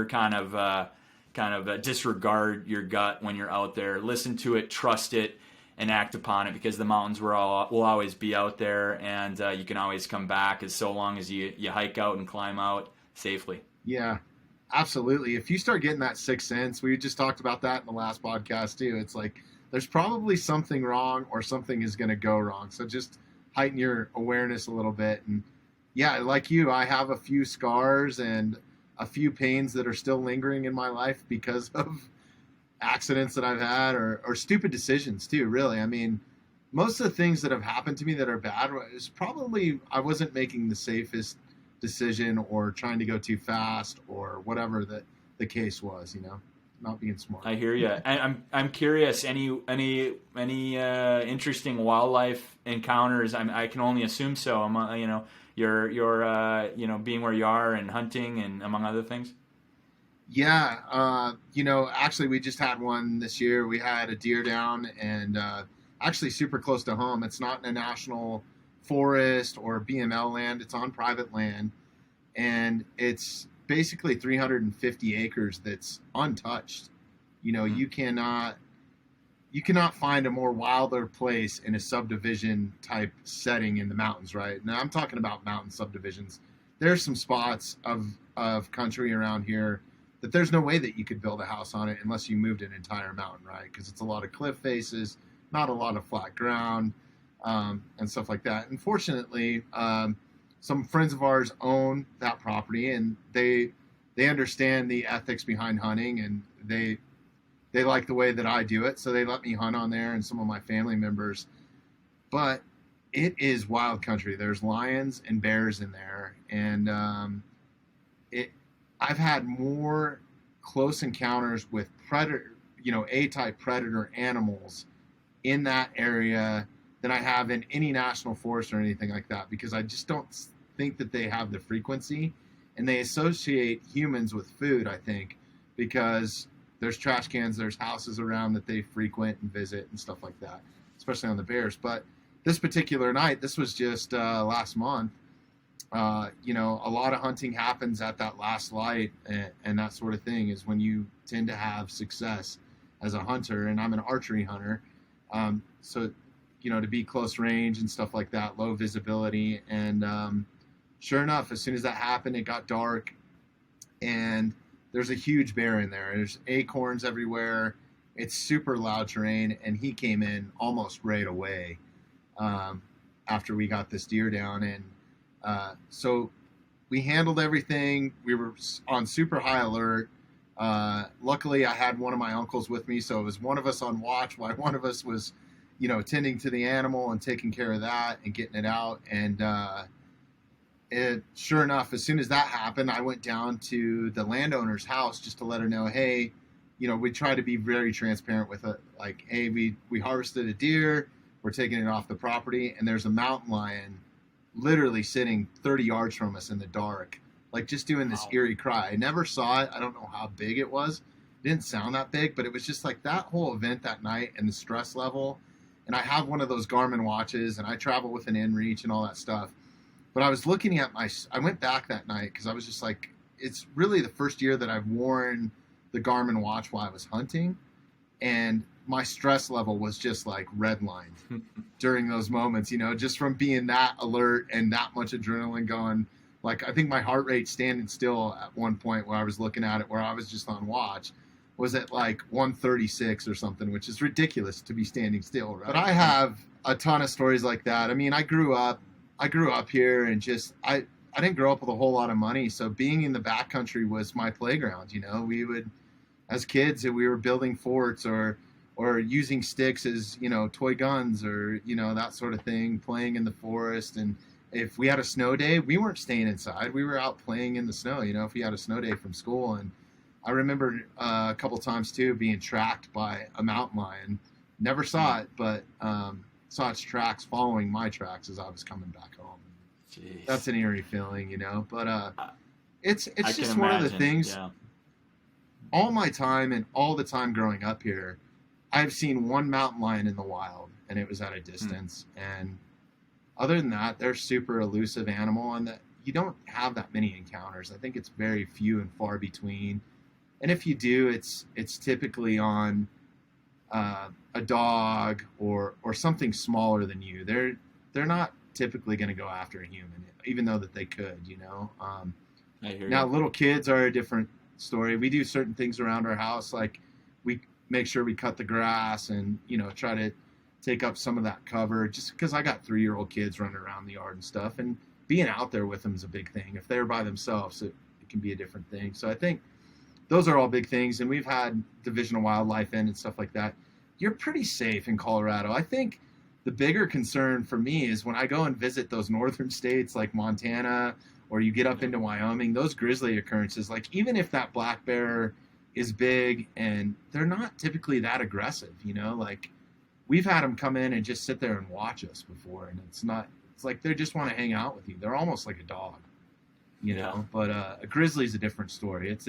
kind of disregard your gut when you're out there. Listen to it, trust it, and act upon it, because the mountains will always be out there, and you can always come back, as so long as you hike out and climb out safely.
Yeah, absolutely. If you start getting that sixth sense, we just talked about that in the last podcast too. It's like there's probably something wrong, or something is going to go wrong. So just heighten your awareness a little bit. And yeah, like you, I have a few scars and a few pains that are still lingering in my life because of accidents that I've had, or stupid decisions too, really. I mean, most of the things that have happened to me that are bad is probably I wasn't making the safest decision, or trying to go too fast, or whatever the case was, not being smart.
I hear you. And I'm curious, any interesting wildlife encounters? I can only assume so. You're being where you are and hunting, and among other things.
Yeah, actually we just had one this year. We had a deer down, and actually super close to home. It's not in a national forest or BML land. It's on private land, and it's basically 350 acres that's untouched. You cannot find a more wilder place in a subdivision type setting in the mountains, right? Now I'm talking about mountain subdivisions. There's some spots of country around here that there's no way that you could build a house on it unless you moved an entire mountain, right? Because it's a lot of cliff faces, not a lot of flat ground, and stuff like that. Unfortunately, some friends of ours own that property, and they understand the ethics behind hunting, and they like the way that I do it, so they let me hunt on there, and some of my family members. But it is wild country. There's lions and bears in there, and I've had more close encounters with predator, A-type predator animals in that area than I have in any national forest or anything like that, because I just don't think that they have the frequency, and they associate humans with food, I think, because there's trash cans, there's houses around that they frequent and visit and stuff like that, especially on the bears. But this particular night, this was just last month, a lot of hunting happens at that last light, and that sort of thing is when you tend to have success as a hunter, and I'm an archery hunter. So to be close range and stuff like that, low visibility. And sure enough, as soon as that happened, it got dark, and there's a huge bear in there. There's acorns everywhere. It's super loud terrain, and he came in almost right away after we got this deer down. And so we handled everything. We were on super high alert. Luckily, I had one of my uncles with me, so it was one of us on watch while one of us was tending to the animal and taking care of that and getting it out. And sure enough, as soon as that happened, I went down to the landowner's house just to let her know, hey, we try to be very transparent with it. Like, hey, we harvested a deer, we're taking it off the property, and there's a mountain lion literally sitting 30 yards from us in the dark, like just doing this eerie cry. I never saw it. I don't know how big it was. It didn't sound that big, but it was just like that whole event that night and the stress level. And I have one of those Garmin watches, and I travel with an inReach and all that stuff. But I was looking at I went back that night because I was just like, it's really the first year that I've worn the Garmin watch while I was hunting. And my stress level was just like redlined during those moments, just from being that alert and that much adrenaline going. Like, I think my heart rate standing still at one point where I was looking at it, where I was just on watch, was at like 136 or something, which is ridiculous to be standing still, right? But I have a ton of stories like that. I mean, I grew up here, and just I didn't grow up with a whole lot of money, so being in the backcountry was my playground. We would, as kids, we were building forts or using sticks as toy guns or that sort of thing, playing in the forest. And if we had a snow day, we weren't staying inside. We were out playing in the snow. If we had a snow day from school. And I remember a couple times too being tracked by a mountain lion. Never saw it, but saw its tracks following my tracks as I was coming back home.
Jeez.
That's an eerie feeling, But it's just one of the things.
Yeah.
All my time and all the time growing up here, I've seen one mountain lion in the wild, and it was at a distance. And other than that, they're super elusive animal, and that you don't have that many encounters. I think it's very few and far between. And if you do, it's typically on a dog or something smaller than you. They're not typically going to go after a human, even though that they could.
I hear
Now,
you.
little kids are a different story. We do certain things around our house, like we make sure we cut the grass and try to take up some of that cover, just because I got 3-year-old kids running around the yard and stuff, and being out there with them is a big thing. If they're by themselves, it can be a different thing. So I think those are all big things, and we've had Division of Wildlife in and stuff like that. You're pretty safe in Colorado. I think the bigger concern for me is when I go and visit those northern states like Montana, or you get up into Wyoming, those grizzly occurrences, like even if that black bear is big, and they're not typically that aggressive, like we've had them come in and just sit there and watch us before, and it's like they just want to hang out with you. They're almost like a dog, but a grizzly's a different story. It's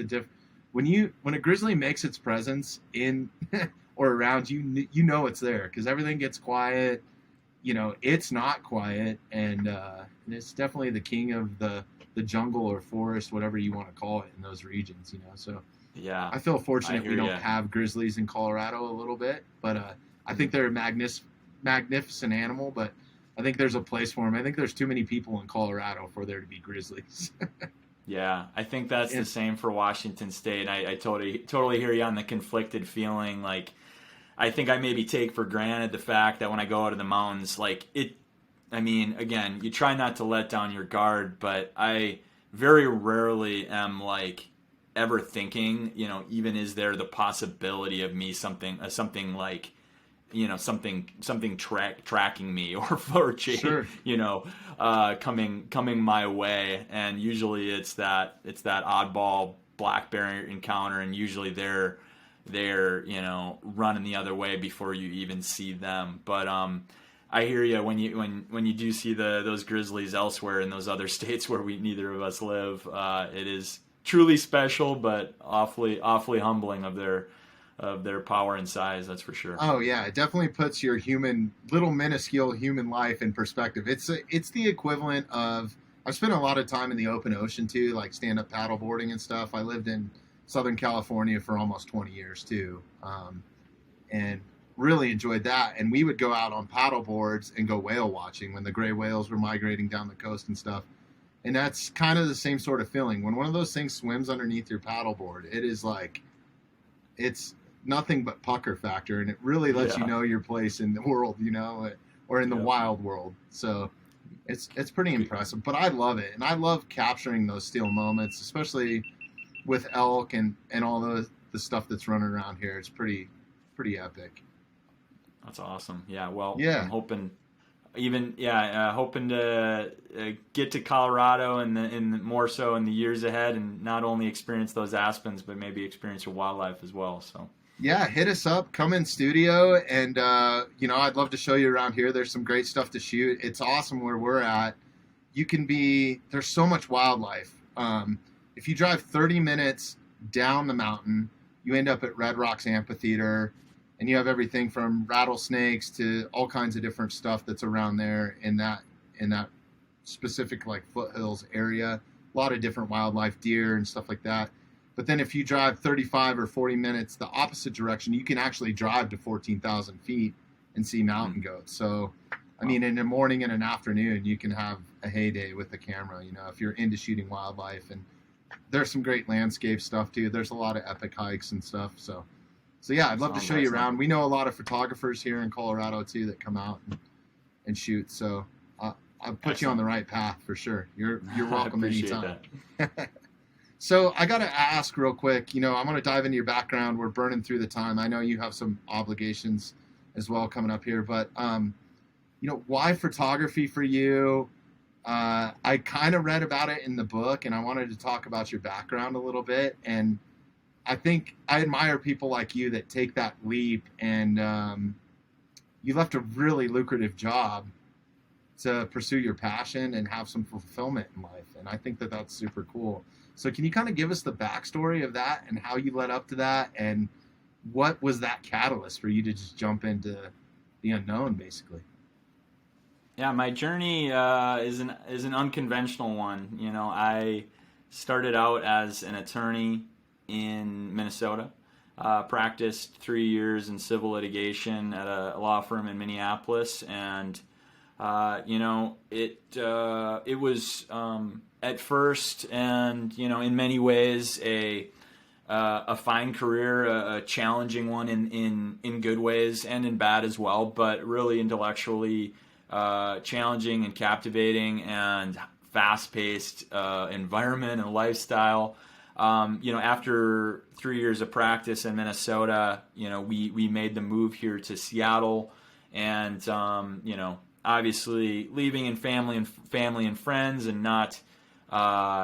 when a grizzly makes its presence in or around you, it's there, because everything gets quiet. It's not quiet, and it's definitely the king of the jungle or forest, whatever you want to call it, in those regions. So
Yeah.
I feel fortunate we don't
ya.
have grizzlies in Colorado a little bit, but I think they're a magnificent animal, but I think there's a place for them. I think there's too many people in Colorado for there to be grizzlies.
Yeah, I think that's the same for Washington State. I totally hear you on the conflicted feeling. Like, I think I maybe take for granted the fact that when I go out of the mountains, again, you try not to let down your guard, but I very rarely am like ever thinking, even is there the possibility of me something like, something tracking me or
Sure.
coming my way. And usually it's that oddball black bear encounter, and usually they're running the other way before you even see them. But I hear you when you do see those grizzlies elsewhere in those other states where neither of us live. It is truly special, but awfully humbling of their power and size. That's for sure.
Oh yeah, it definitely puts your little minuscule human life in perspective. It's the equivalent of, I've spent a lot of time in the open ocean too, like stand-up paddleboarding and stuff. I lived in Southern California for almost 20 years too, and really enjoyed that. And we would go out on paddle boards and go whale watching when the gray whales were migrating down the coast and stuff. And that's kind of the same sort of feeling. When one of those things swims underneath your paddleboard, it is like, it's nothing but pucker factor, and it really lets you know your place in the world, or in the wild world. So it's pretty impressive. But I love it, and I love capturing those still moments, especially with elk and all the stuff that's running around here. It's pretty epic.
That's awesome. Yeah. Well,
yeah.
I'm hoping to get to Colorado and more so in the years ahead, and not only experience those aspens, but maybe experience your wildlife as well. So
yeah, hit us up, come in studio, and I'd love to show you around here. There's some great stuff to shoot. It's awesome where we're at. There's so much wildlife If you drive 30 minutes down the mountain, you end up at Red Rocks Amphitheater, and you have everything from rattlesnakes to all kinds of different stuff that's around there in that specific like foothills area. A lot of different wildlife, deer and stuff like that. But then if you drive 35 or 40 minutes the opposite direction, you can actually drive to 14,000 feet and see mountain goats. So, I mean, in the morning and an afternoon, you can have a heyday with the camera, you know, if you're into shooting wildlife. And there's some great landscape stuff too. There's a lot of epic hikes and stuff. So yeah, I'd love to show you around. We know a lot of photographers here in Colorado too that come out and shoot. So I'll put you on the right path for sure. You're welcome anytime. So I got to ask real quick, you know, I'm going to dive into your background. We're burning through the time. I know you have some obligations as well coming up here, but, you know, why photography for you? I kind of read about it in the book, and I wanted to talk about your background a little bit. And I think I admire people like you that take that leap, and you left a really lucrative job to pursue your passion and have some fulfillment in life. And I think that that's super cool. So can you kind of give us the backstory of that and how you led up to that, and what was that catalyst for you to just jump into the unknown, basically?
Yeah, my journey is an unconventional one. You know, I started out as an attorney in Minnesota, practiced 3 years in civil litigation at a law firm in Minneapolis, and you know, it was at first, and you know, in many ways, a fine career, a challenging one in good ways and in bad as well, but really intellectually challenging and captivating and fast-paced environment and lifestyle. You know, after 3 years of practice in Minnesota, you know, we made the move here to Seattle, and you know, obviously leaving in family and friends, and not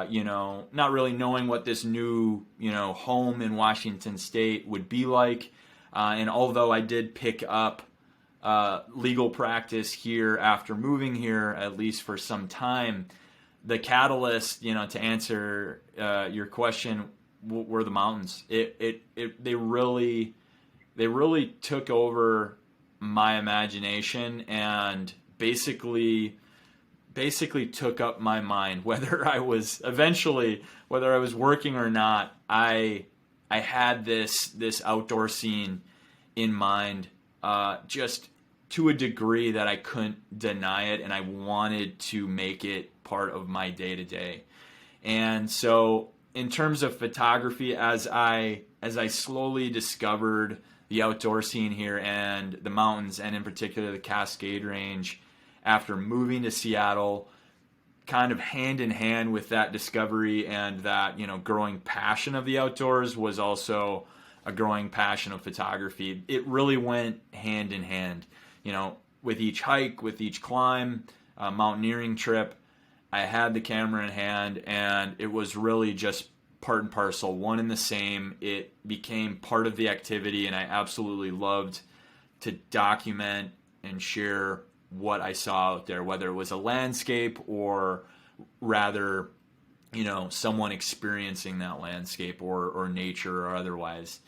you know, not really knowing what this new, you know, home in Washington State would be like. And although I did pick up legal practice here after moving here, at least for some time, the catalyst, you know, to answer your question, were the mountains. They really took over my imagination and basically took up my mind. Whether I was working or not, I had this outdoor scene in mind, just to a degree that I couldn't deny it, and I wanted to make it part of my day-to-day. And so in terms of photography, as I slowly discovered the outdoor scene here and the mountains, and in particular the Cascade Range, after moving to Seattle, kind of hand in hand with that discovery and that, you know, growing passion of the outdoors was also a growing passion of photography. It really went hand in hand. You know, with each hike, with each climb, mountaineering trip, I had the camera in hand, and it was really just part and parcel, one and the same. It became part of the activity, and I absolutely loved to document and share what I saw out there, whether it was a landscape or rather, you know, someone experiencing that landscape or nature or otherwise.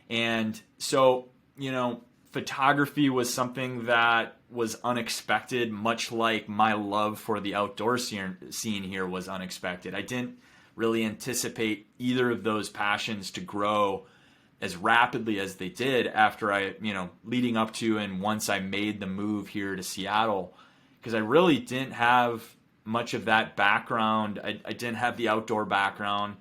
And so, you know, photography was something that was unexpected, much like my love for the outdoor scene here was unexpected. I didn't really anticipate either of those passions to grow as rapidly as they did after I, you know, leading up to and once I made the move here to Seattle, because I really didn't have much of that background. I didn't have the outdoor background.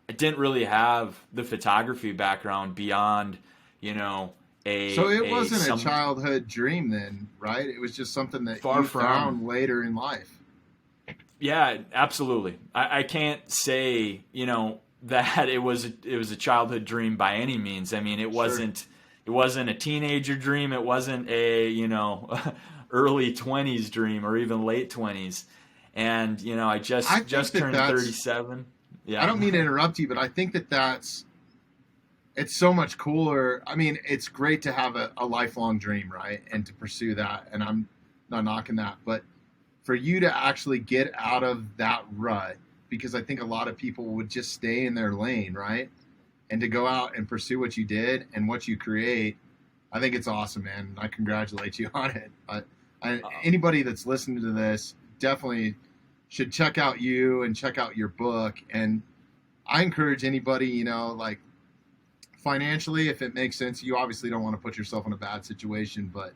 I didn't really have the photography background beyond, you know,
So it wasn't a childhood dream then, right? It was just something that you found later in life.
Yeah, absolutely. I can't say, you know, that it was a childhood dream by any means. I mean, it wasn't a teenager dream. It wasn't a, you know, early 20s dream or even late 20s. And, you know, I just turned 37. Yeah.
I don't mean to interrupt you, but I think it's so much cooler. I mean, it's great to have a lifelong dream, right? And to pursue that. And I'm not knocking that, but for you to actually get out of that rut because I think a lot of people would just stay in their lane, right? And to go out and pursue what you did and what you create, I think it's awesome, man. I congratulate you on it. Anybody that's listening to this definitely should check out you and check out your book. And I encourage anybody, you know, like financially, if it makes sense, you obviously don't want to put yourself in a bad situation, but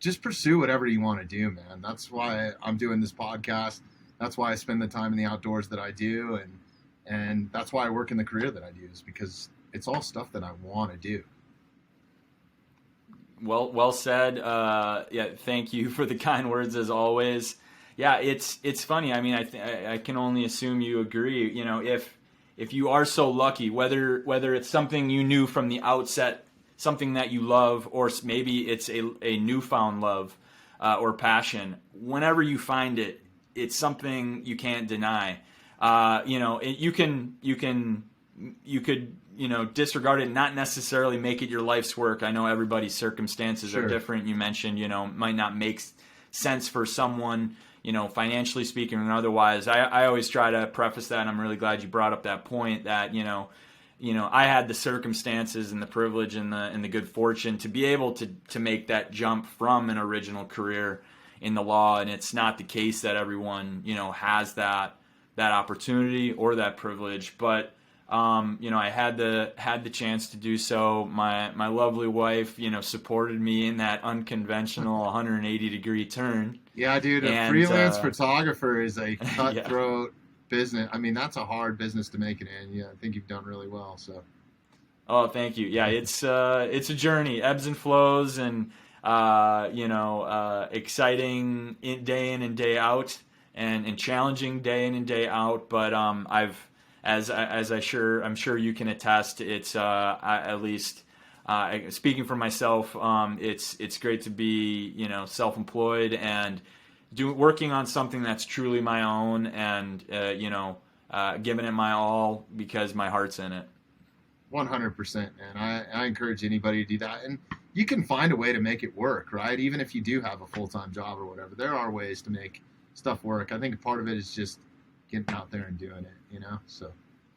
just pursue whatever you want to do, man. That's why I'm doing this podcast. That's why I spend the time in the outdoors that I do. And that's why I work in the career that I do, is because it's all stuff that I want to do.
Well said. Yeah, thank you for the kind words as always. Yeah, it's funny. I mean, I can only assume you agree. You know, if you are so lucky, whether it's something you knew from the outset, something that you love, or maybe it's a newfound love or passion, whenever you find it, it's something you can't deny. You know, you could disregard it, not necessarily make it your life's work. I know everybody's circumstances are different. You mentioned, might not make sense for someone, financially speaking and otherwise. I always try to preface that, and I'm really glad you brought up that point that, I had the circumstances and the privilege and the good fortune to be able to make that jump from an original career in the law. And it's not the case that everyone, has that opportunity or that privilege, but I had the chance to do so. My lovely wife, supported me in that unconventional 180-degree turn.
Yeah, dude, a freelance photographer is a cutthroat business. I mean, that's a hard business to make it in. Yeah, I think you've done really well. So.
Oh, thank you. Yeah, it's a journey, ebbs and flows, and exciting day in and day out, and challenging day in and day out. But I'm sure you can attest, it's at least speaking for myself, it's great to be self-employed and working on something that's truly my own, and giving it my all because my heart's in it.
100%, man. I encourage anybody to do that, and you can find a way to make it work, right? Even if you do have a full-time job or whatever, there are ways to make stuff work. I think part of it is just getting out there and doing it, so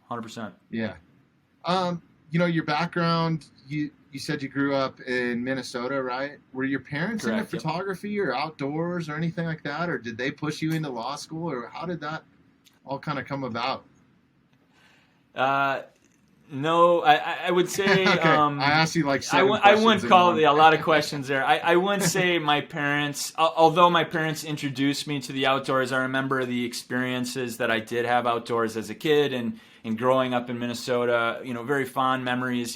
100%.
Yeah. Your background, you said you grew up in Minnesota, right? Were your parents into photography or outdoors or anything like that, or did they push you into law school, or how did that all kind of come about?
No, I would say.
Okay. I asked you like seven
I wouldn't call it a lot of questions there. I wouldn't say my parents, although my parents introduced me to the outdoors, I remember the experiences that I did have outdoors as a kid and growing up in Minnesota. Very fond memories.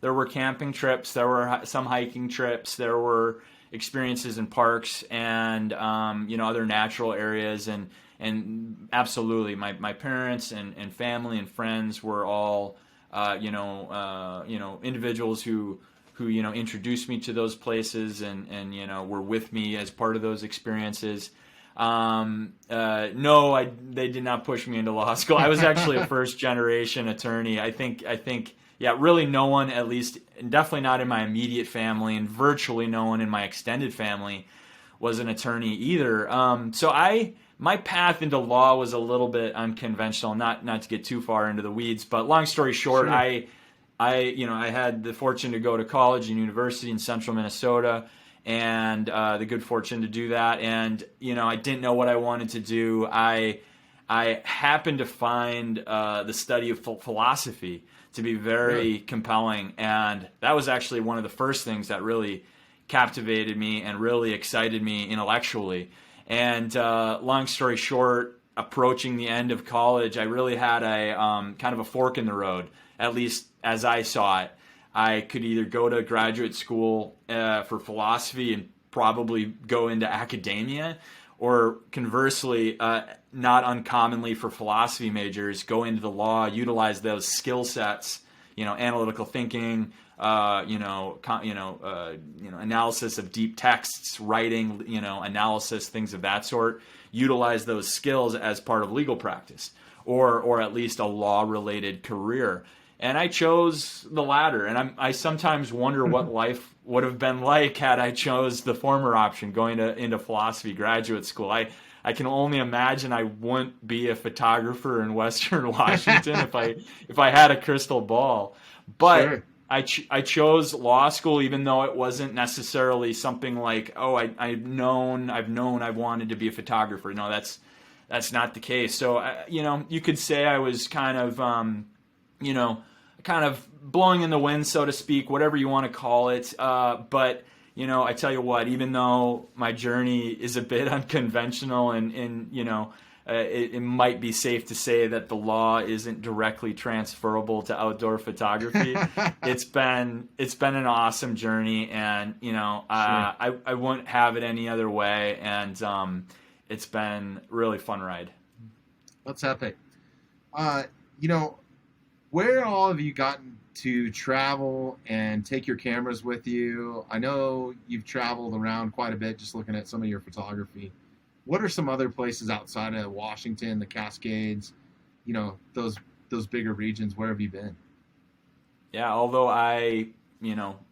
There were camping trips, there were some hiking trips, there were experiences in parks and other natural areas, and absolutely my parents and family and friends were all. Individuals who introduced me to those places and were with me as part of those experiences. No, they did not push me into law school. I was actually a first generation attorney. I think, really no one, at least definitely not in my immediate family, and virtually no one in my extended family was an attorney either. My path into law was a little bit unconventional, not to get too far into the weeds, but long story short, sure. I had the fortune to go to college and university in central Minnesota, and the good fortune to do that. And, I didn't know what I wanted to do. I happened to find the study of philosophy to be very compelling. And that was actually one of the first things that really captivated me and really excited me intellectually. And long story short, approaching the end of college, I really had a kind of a fork in the road, at least as I saw it. I could either go to graduate school for philosophy and probably go into academia, or conversely, not uncommonly for philosophy majors, go into the law, utilize those skill sets, analytical thinking, analysis of deep texts, writing, analysis, things of that sort. Utilize those skills as part of legal practice, or at least a law-related career. And I chose the latter. And I sometimes wonder what life would have been like had I chose the former option, going into philosophy graduate school. I can only imagine I wouldn't be a photographer in Western Washington if I had a crystal ball. But
Sure.
I chose law school, even though it wasn't necessarily something like, oh, I've known I wanted to be a photographer. No, that's not the case. So, you could say I was kind of, kind of blowing in the wind, so to speak, whatever you want to call it. But, I tell you what, even though my journey is a bit unconventional and it might be safe to say that the law isn't directly transferable to outdoor photography. It's been an awesome journey, and I wouldn't have it any other way. And it's been a really fun ride.
That's epic. Where all have you gotten to travel and take your cameras with you? I know you've traveled around quite a bit, just looking at some of your photography. What are some other places outside of Washington, the Cascades, those bigger regions? Where have you been?
Yeah, although I,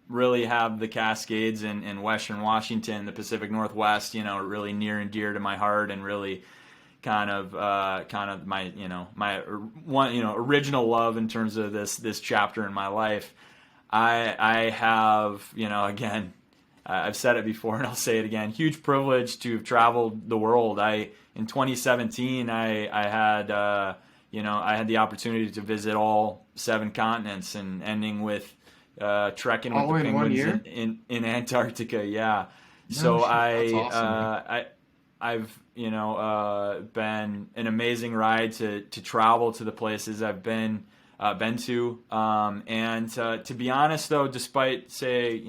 really have the Cascades in Western Washington, the Pacific Northwest, really near and dear to my heart, and really kind of my, my one, original love in terms of this chapter in my life. I have, again, I've said it before and I'll say it again. Huge privilege to have traveled the world. In 2017, I had I had the opportunity to visit all 7 continents, and ending with trekking with
All
the
in 1 year?
penguins in Antarctica. Yeah.
No
So
shit, that's awesome,
I've been an amazing ride to travel to the places I've been to, and to be honest though, despite say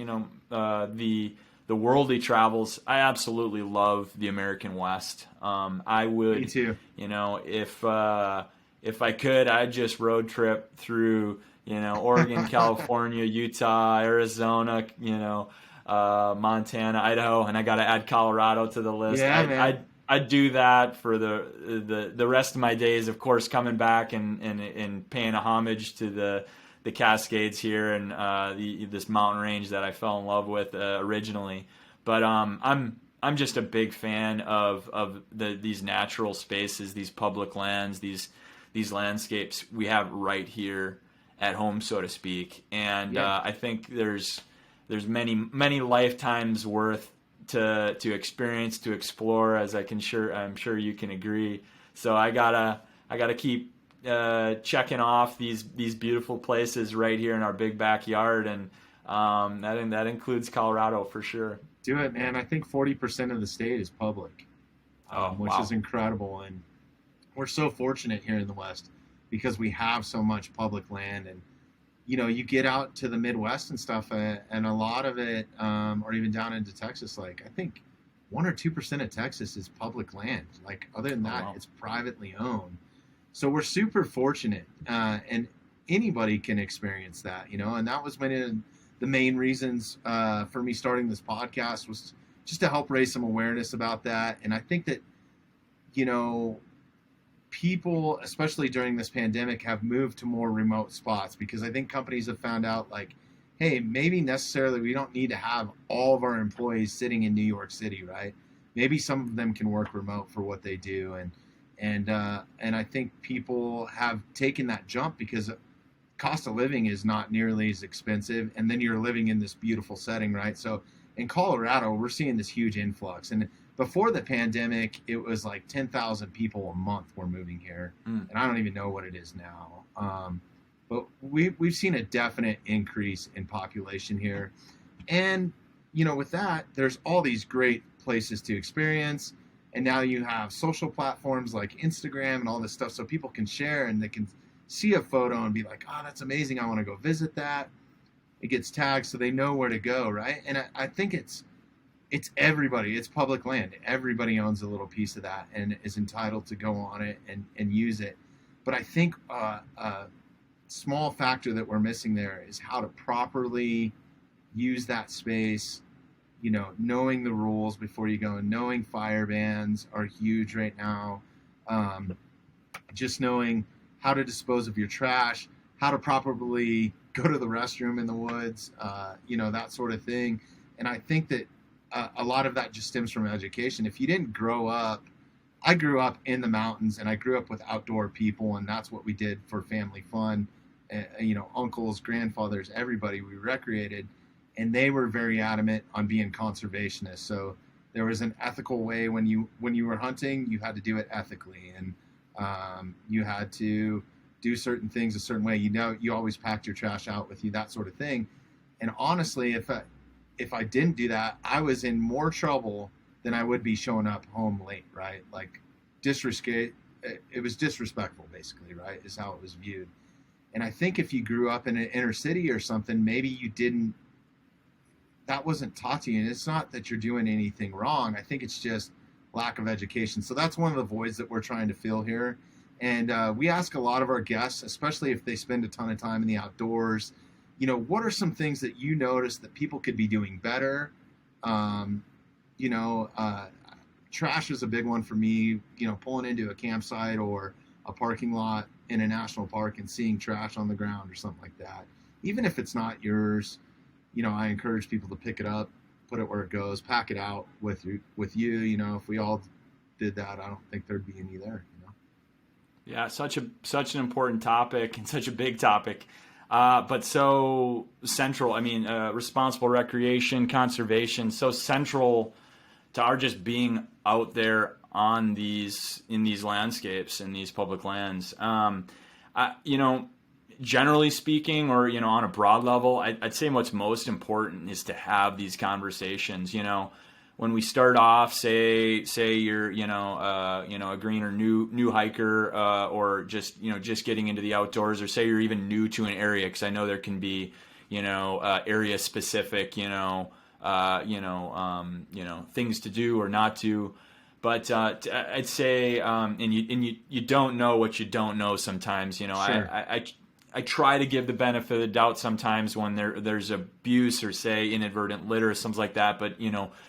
the worldly travels, I absolutely love the American West. I would,
Me too.
If I could, I'd just road trip through Oregon, California, Utah, Arizona, Montana, Idaho, and I got to add Colorado to the list.
Yeah, man.
I'd do that for the rest of my days. Of course, coming back and paying a homage to the Cascades here and this mountain range that I fell in love with originally. But I'm just a big fan of these natural spaces, these public lands, these landscapes we have right here at home, so to speak. And I think there's many lifetimes worth to experience, to explore, as I'm sure you can agree. So I gotta keep checking off these beautiful places right here in our big backyard, and that includes Colorado for sure.
Do it, man. I think 40% of the state is public, which
wow.
is incredible. And we're so fortunate here in the West because we have so much public land. And, you get out to the Midwest and stuff, and a lot of it, or even down into Texas, like I think 1 or 2% of Texas is public land. Like other than that,
wow.
It's privately owned. So we're super fortunate, and anybody can experience that, and that was one of the main reasons for me starting this podcast, was just to help raise some awareness about that. And I think that, people, especially during this pandemic, have moved to more remote spots because I think companies have found out, like, hey, maybe necessarily we don't need to have all of our employees sitting in New York City, right? Maybe some of them can work remote for what they do. And I think people have taken that jump because cost of living is not nearly as expensive, and then you're living in this beautiful setting, right? So in Colorado, we're seeing this huge influx. And before the pandemic, it was like 10,000 people a month were moving here, and I don't even know what it is now. But we've seen a definite increase in population here. And, with that, there's all these great places to experience. And now you have social platforms like Instagram and all this stuff, so people can share and they can see a photo and be like, oh, that's amazing, I want to go visit that. It gets tagged so they know where to go, right? And I think it's everybody. It's public land. Everybody owns a little piece of that and is entitled to go on it and use it. But I think a small factor that we're missing there is how to properly use that space. Knowing the rules before you go, and knowing fire bans are huge right now. Just knowing how to dispose of your trash, how to properly go to the restroom in the woods, that sort of thing. And I think that a lot of that just stems from education. If you didn't grow up I grew up in the mountains, and I grew up with outdoor people, and that's what we did for family fun. Uncles, grandfathers, everybody, we recreated, and they were very adamant on being conservationists. So there was an ethical way when you were hunting, you had to do it ethically, and you had to do certain things a certain way. You always packed your trash out with you, that sort of thing. And honestly, if I didn't do that, I was in more trouble than I would be showing up home late, right? Like, disrespect. It was disrespectful, basically, right? Is how it was viewed. And I think if you grew up in an inner city or something, maybe you didn't. That wasn't taught to you. And it's not that you're doing anything wrong. I think it's just lack of education. So that's one of the voids that we're trying to fill here. And we ask a lot of our guests, especially if they spend a ton of time in the outdoors, what are some things that you notice that people could be doing better? Trash is a big one for me, pulling into a campsite or a parking lot in a national park and seeing trash on the ground or something like that. Even if it's not yours, I encourage people to pick it up, put it where it goes, pack it out with you. If we all did that, I don't think there'd be any there.
Yeah, such an important topic and such a big topic, but so central. I mean, responsible recreation, conservation, so central to our just being out there in these landscapes, in these public lands. Generally speaking, or on a broad level, I'd say what's most important is to have these conversations. When we start off, say you're a green or new hiker, or just getting into the outdoors, or say you're even new to an area, because I know there can be area specific things to do or not do. But I'd say, and you don't know what you don't know sometimes. Sure. I try to give the benefit of the doubt sometimes when there's abuse or say inadvertent litter or something like that. But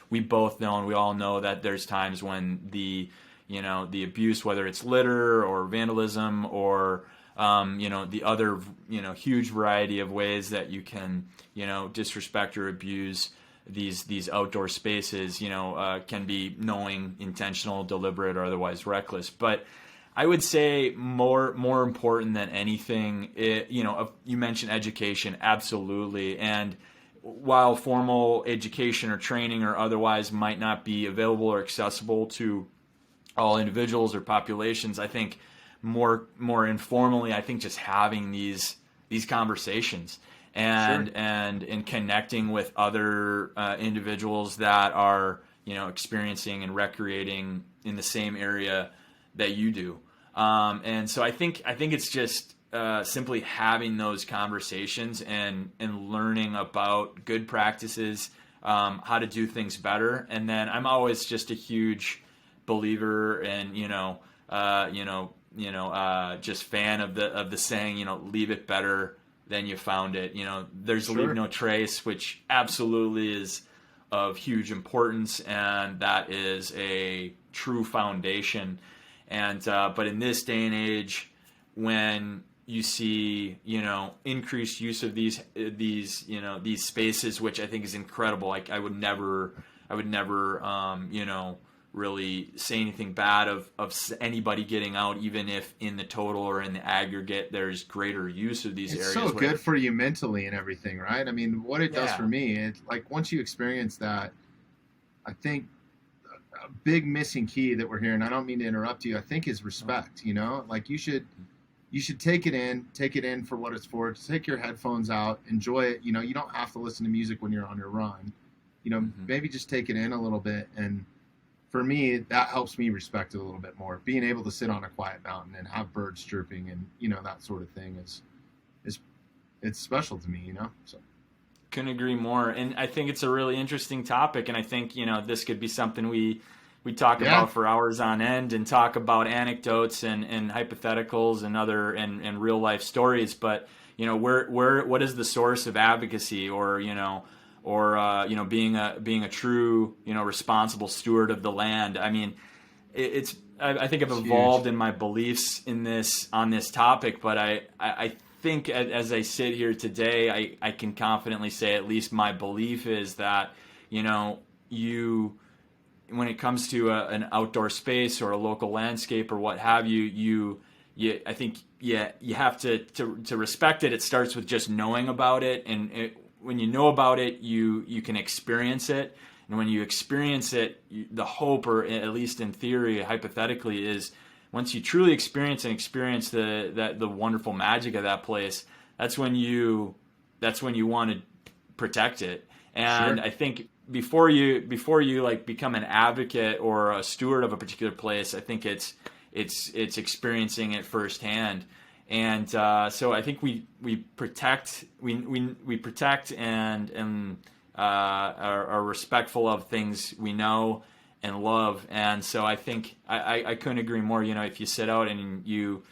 we both know, and we all know, that there's times when the abuse, whether it's litter or vandalism or the other huge variety of ways that you can disrespect or abuse these outdoor spaces, can be knowing, intentional, deliberate, or otherwise reckless. But I would say more important than anything, you mentioned education, absolutely. And while formal education or training or otherwise might not be available or accessible to all individuals or populations, I think more informally, I think just having these conversations and sure. and connecting with other individuals that are experiencing and recreating in the same area that you do. And so I think it's just simply having those conversations and learning about good practices, how to do things better. And then I'm always just a huge believer and just fan of the saying, leave it better than you found it. There's sure. Leave no trace, which absolutely is of huge importance, and that is a true foundation. And but in this day and age, when you see increased use of these spaces, which I think is incredible. Like I would never really say anything bad of anybody getting out, even if in the total or in the aggregate there's greater use of these areas.
It's so good for you mentally and everything, right? I mean, what it does for me, it's like once you experience that, I think a big missing key that we're hearing, I don't mean to interrupt you, I think is respect. Like you should take it in for what it's for. Take your headphones out, enjoy it. You don't have to listen to music when you're on your run. Maybe just take it in a little bit. And for me, that helps me respect it a little bit more. Being able to sit on a quiet mountain and have birds chirping and that sort of thing is it's special to me. So
couldn't agree more. And I think it's a really interesting topic. And I think this could be something we talk about for hours on end and talk about anecdotes and hypotheticals and other and real life stories. But what is the source of advocacy or being a true responsible steward of the land? I mean, I think I've evolved in my beliefs on this topic, but I think as I sit here today, I can confidently say at least my belief is that when it comes to an outdoor space or a local landscape or what have you, I think you have to respect it. It starts with just knowing about it, and when you know about it, you can experience it. And when you experience it, the hope, or at least in theory, hypothetically, is once you truly experience the wonderful magic of that place, that's when you want to protect it. And
Sure.
I think before you like become an advocate or a steward of a particular place, I think it's experiencing it firsthand. And so I think we protect and are respectful of things we know and love. And so I think I couldn't agree more. If you sit out and you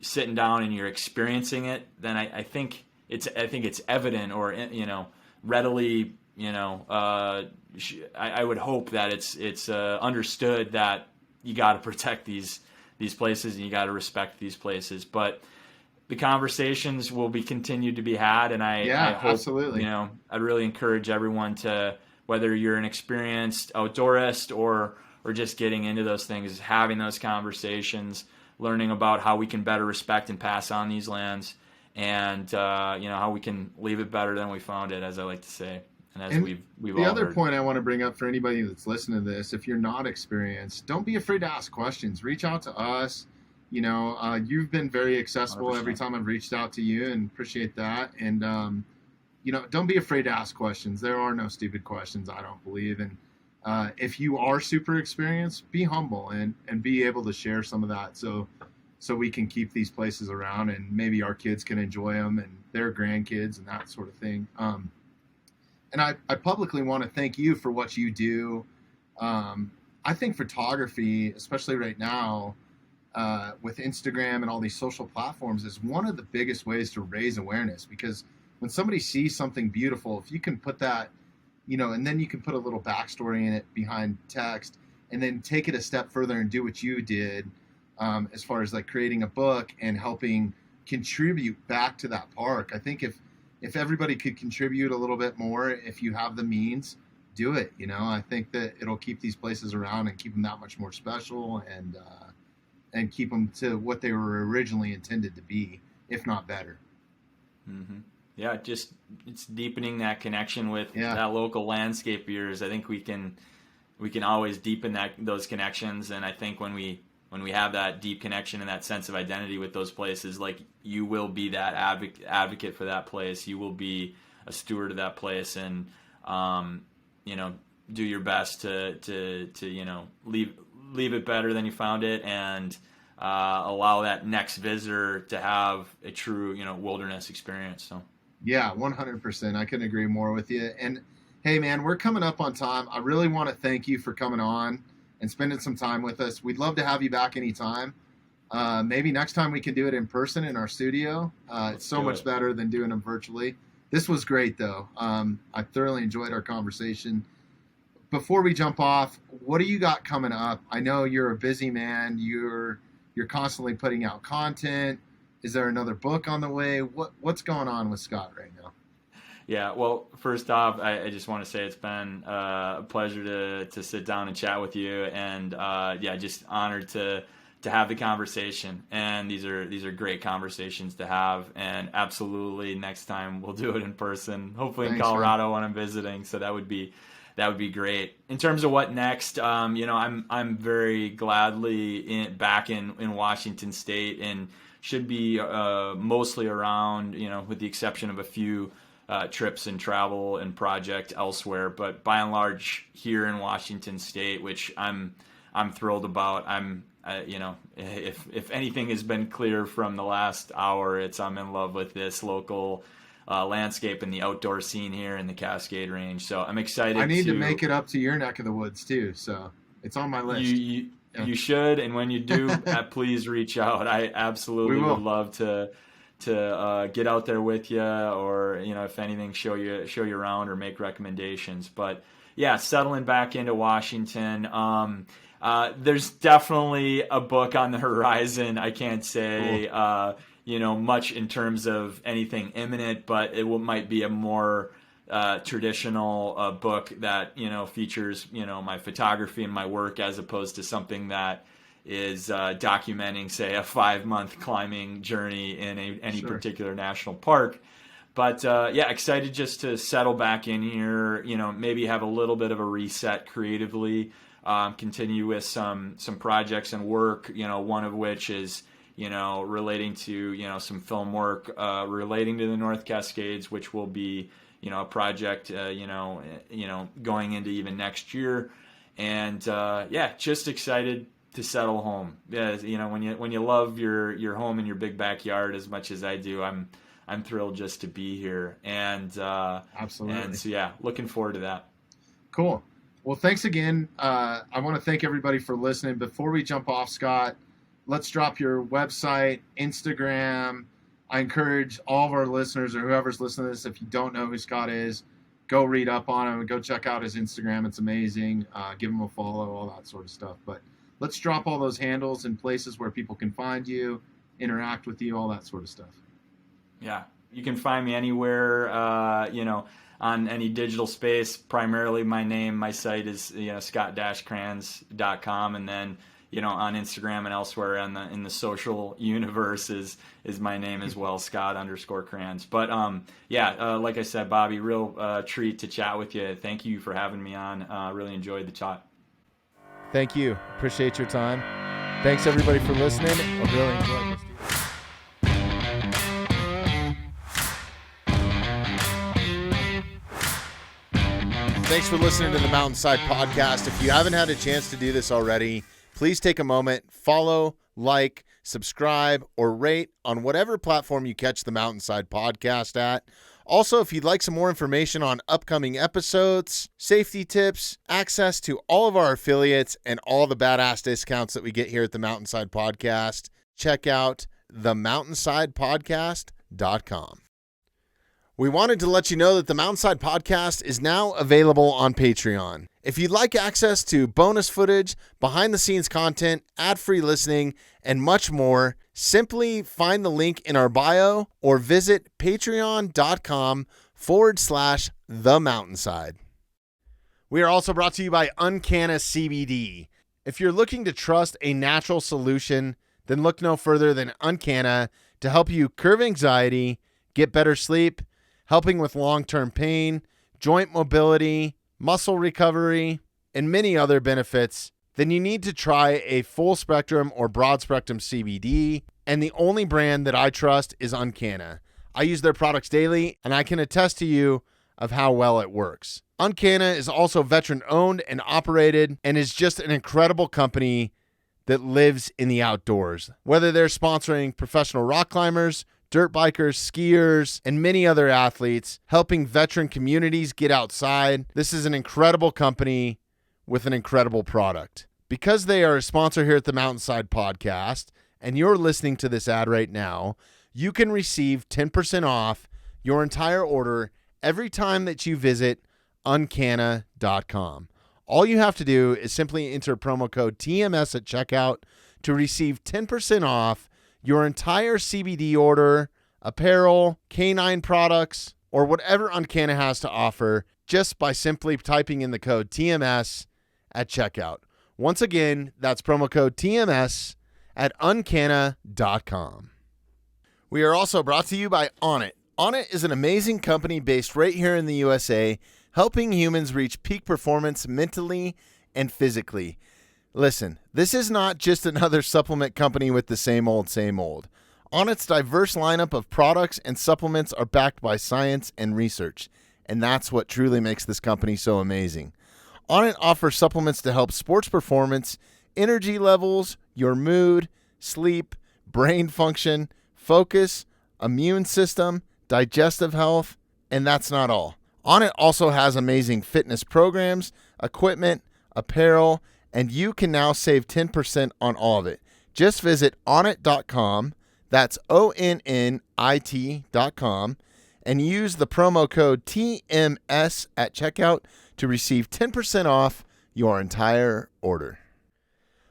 sitting down and you're experiencing it, then I think it's evident, or readily, I would hope that it's understood that you got to protect these places and you got to respect these places. But the conversations will be continued to be had, and I hope,
absolutely.
I'd really encourage everyone to, whether you're an experienced outdoorist or just getting into those things, having those conversations, learning about how we can better respect and pass on these lands, and how we can leave it better than we found it, as I like to say. And as we've
the
all
other
heard.
point I want to bring up for anybody that's listening to this, if you're not experienced, don't be afraid to ask questions. Reach out to us. You've been very accessible
100%.
every time I've reached out to you, and appreciate that. And don't be afraid to ask questions. There are no stupid questions, I don't believe. And if you are super experienced, be humble and be able to share some of that, so we can keep these places around, and maybe our kids can enjoy them and their grandkids and that sort of thing. And I publicly want to thank you for what you do. I think photography, especially right now, with Instagram and all these social platforms, is one of the biggest ways to raise awareness, because when somebody sees something beautiful, if you can put that, and then you can put a little backstory in it behind text, and then take it a step further and do what you did, as far as like creating a book and helping contribute back to that park. I think if everybody could contribute a little bit more, if you have the means, do it. I think that it'll keep these places around and keep them that much more special, and keep them to what they were originally intended to be, if not better.
Mm-hmm. Yeah, it's deepening that connection with
Yeah.
that local landscape viewers. I think we can always deepen those connections, and I think when we have that deep connection and that sense of identity with those places, like, you will be that advocate for that place. You will be a steward of that place, and do your best to leave it better than you found it, and allow that next visitor to have a true wilderness experience. So.
Yeah, 100%. I couldn't agree more with you. And hey, man, we're coming up on time. I really want to thank you for coming on and spending some time with us. We'd love to have you back anytime. Maybe next time we can do it in person in our studio. It's so much better than doing them virtually. This was great, though. I thoroughly enjoyed our conversation. Before we jump off, what do you got coming up? I know you're a busy man. You're constantly putting out content. Is there another book on the way? What's going on with Scott right now?
Yeah, well, first off, I just want to say it's been a pleasure to sit down and chat with you, and just honored to have the conversation. And these are great conversations to have, and absolutely next time we'll do it in person, hopefully in Colorado when I'm visiting. So that would be great. In terms of what next, I'm very gladly back in Washington State, and should be mostly around, with the exception of a few trips and travel and project elsewhere, but by and large here in Washington State, which I'm thrilled about. If anything has been clear from the last hour, I'm in love with this local landscape and the outdoor scene here in the Cascade Range. So I'm excited.
I need to make it up to your neck of the woods too, so it's on my list.
You should, and when you do, please reach out. I absolutely would love to get out there with you, or if anything, show you around or make recommendations. But yeah, settling back into Washington. There's definitely a book on the horizon. I can't say much in terms of anything imminent, but it might be a more traditional book that, features, my photography and my work, as opposed to something that is documenting, say, a 5-month climbing journey in any particular national park. But excited just to settle back in here, maybe have a little bit of a reset creatively, continue with some projects and work, one of which is, relating to, some film work relating to the North Cascades, which will be, a project, going into even next year. And just excited to settle home. Yeah, when you love your home and your big backyard as much as I do, I'm thrilled just to be here. And
absolutely.
And so looking forward to that.
Cool. Well, thanks again. I want to thank everybody for listening. Before we jump off, Scott, let's drop your website, Instagram. I encourage all of our listeners or whoever's listening to this, if you don't know who Scott is, go read up on him and go check out his Instagram. It's amazing. Give him a follow, all that sort of stuff. But let's drop all those handles and places where people can find you, interact with you, all that sort of stuff.
Yeah, you can find me anywhere, on any digital space. Primarily my name, my site is, scott-kranz.com. And then, on Instagram and elsewhere in the social universe is my name as well, Scott_Kranz. But like I said, Bobby, real treat to chat with you. Thank you for having me on. Really enjoyed the chat.
Thank you. Appreciate your time. Thanks everybody for listening. I really enjoyed this. Thanks for listening to the Mountainside Podcast. If you haven't had a chance to do this already, please take a moment, follow, like, subscribe, or rate on whatever platform you catch the Mountainside Podcast at. Also, if you'd like some more information on upcoming episodes, safety tips, access to all of our affiliates, and all the badass discounts that we get here at the Mountainside Podcast, check out themountainsidepodcast.com. We wanted to let you know that the Mountainside Podcast is now available on Patreon. If you'd like access to bonus footage, behind-the-scenes content, ad-free listening, and much more, simply find the link in our bio or visit patreon.com/themountainside. We are also brought to you by Uncanna CBD. If you're looking to trust a natural solution, then look no further than Uncanna to help you curb anxiety, get better sleep, helping with long-term pain, joint mobility, muscle recovery, and many other benefits, then you need to try a full spectrum or broad spectrum CBD. And the only brand that I trust is Uncanna. I use their products daily, and I can attest to you of how well it works. Uncanna is also veteran owned and operated and is just an incredible company that lives in the outdoors. Whether they're sponsoring professional rock climbers, dirt bikers, skiers, and many other athletes, helping veteran communities get outside. This is an incredible company with an incredible product. Because they are a sponsor here at the Mountainside Podcast, and you're listening to this ad right now, you can receive 10% off your entire order every time that you visit uncanna.com. All you have to do is simply enter promo code TMS at checkout to receive 10% off your entire CBD order, apparel, canine products, or whatever Uncanna has to offer just by simply typing in the code TMS at checkout. Once again, that's promo code TMS at uncanna.com. We are also brought to you by Onnit. Onnit is an amazing company based right here in the USA, helping humans reach peak performance mentally and physically. Listen, this is not just another supplement company with the same old, same old. Onnit's diverse lineup of products and supplements are backed by science and research, and that's what truly makes this company so amazing. Onnit offers supplements to help sports performance, energy levels, your mood, sleep, brain function, focus, immune system, digestive health, and that's not all. Onnit also has amazing fitness programs, equipment, apparel, and you can now save 10% on all of it. Just visit onnit.com, that's ONNIT.com, and use the promo code TMS at checkout to receive 10% off your entire order.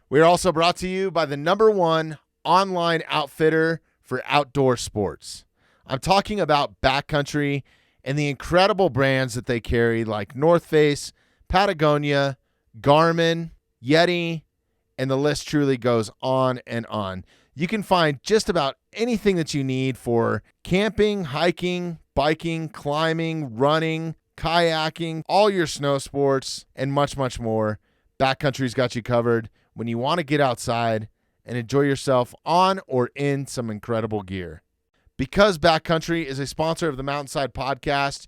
We are also brought to you by the #1 online outfitter for outdoor sports. I'm talking about Backcountry and the incredible brands that they carry like North Face, Patagonia, Garmin, Yeti, and the list truly goes on and on. You can find just about anything that you need for camping, hiking, biking, climbing, running, kayaking, all your snow sports, and much, much more. Backcountry's got you covered when you want to get outside and enjoy yourself on or in some incredible gear. Because Backcountry is a sponsor of the Mountainside Podcast,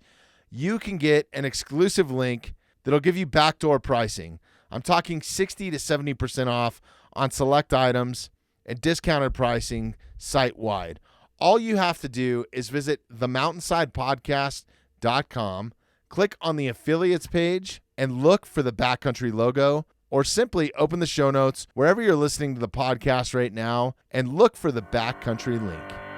you can get an exclusive link that'll give you backdoor pricing. I'm talking 60 to 70% off on select items and discounted pricing site-wide. All you have to do is visit themountainsidepodcast.com, click on the affiliates page, and look for the Backcountry logo, or simply open the show notes wherever you're listening to the podcast right now and look for the Backcountry link.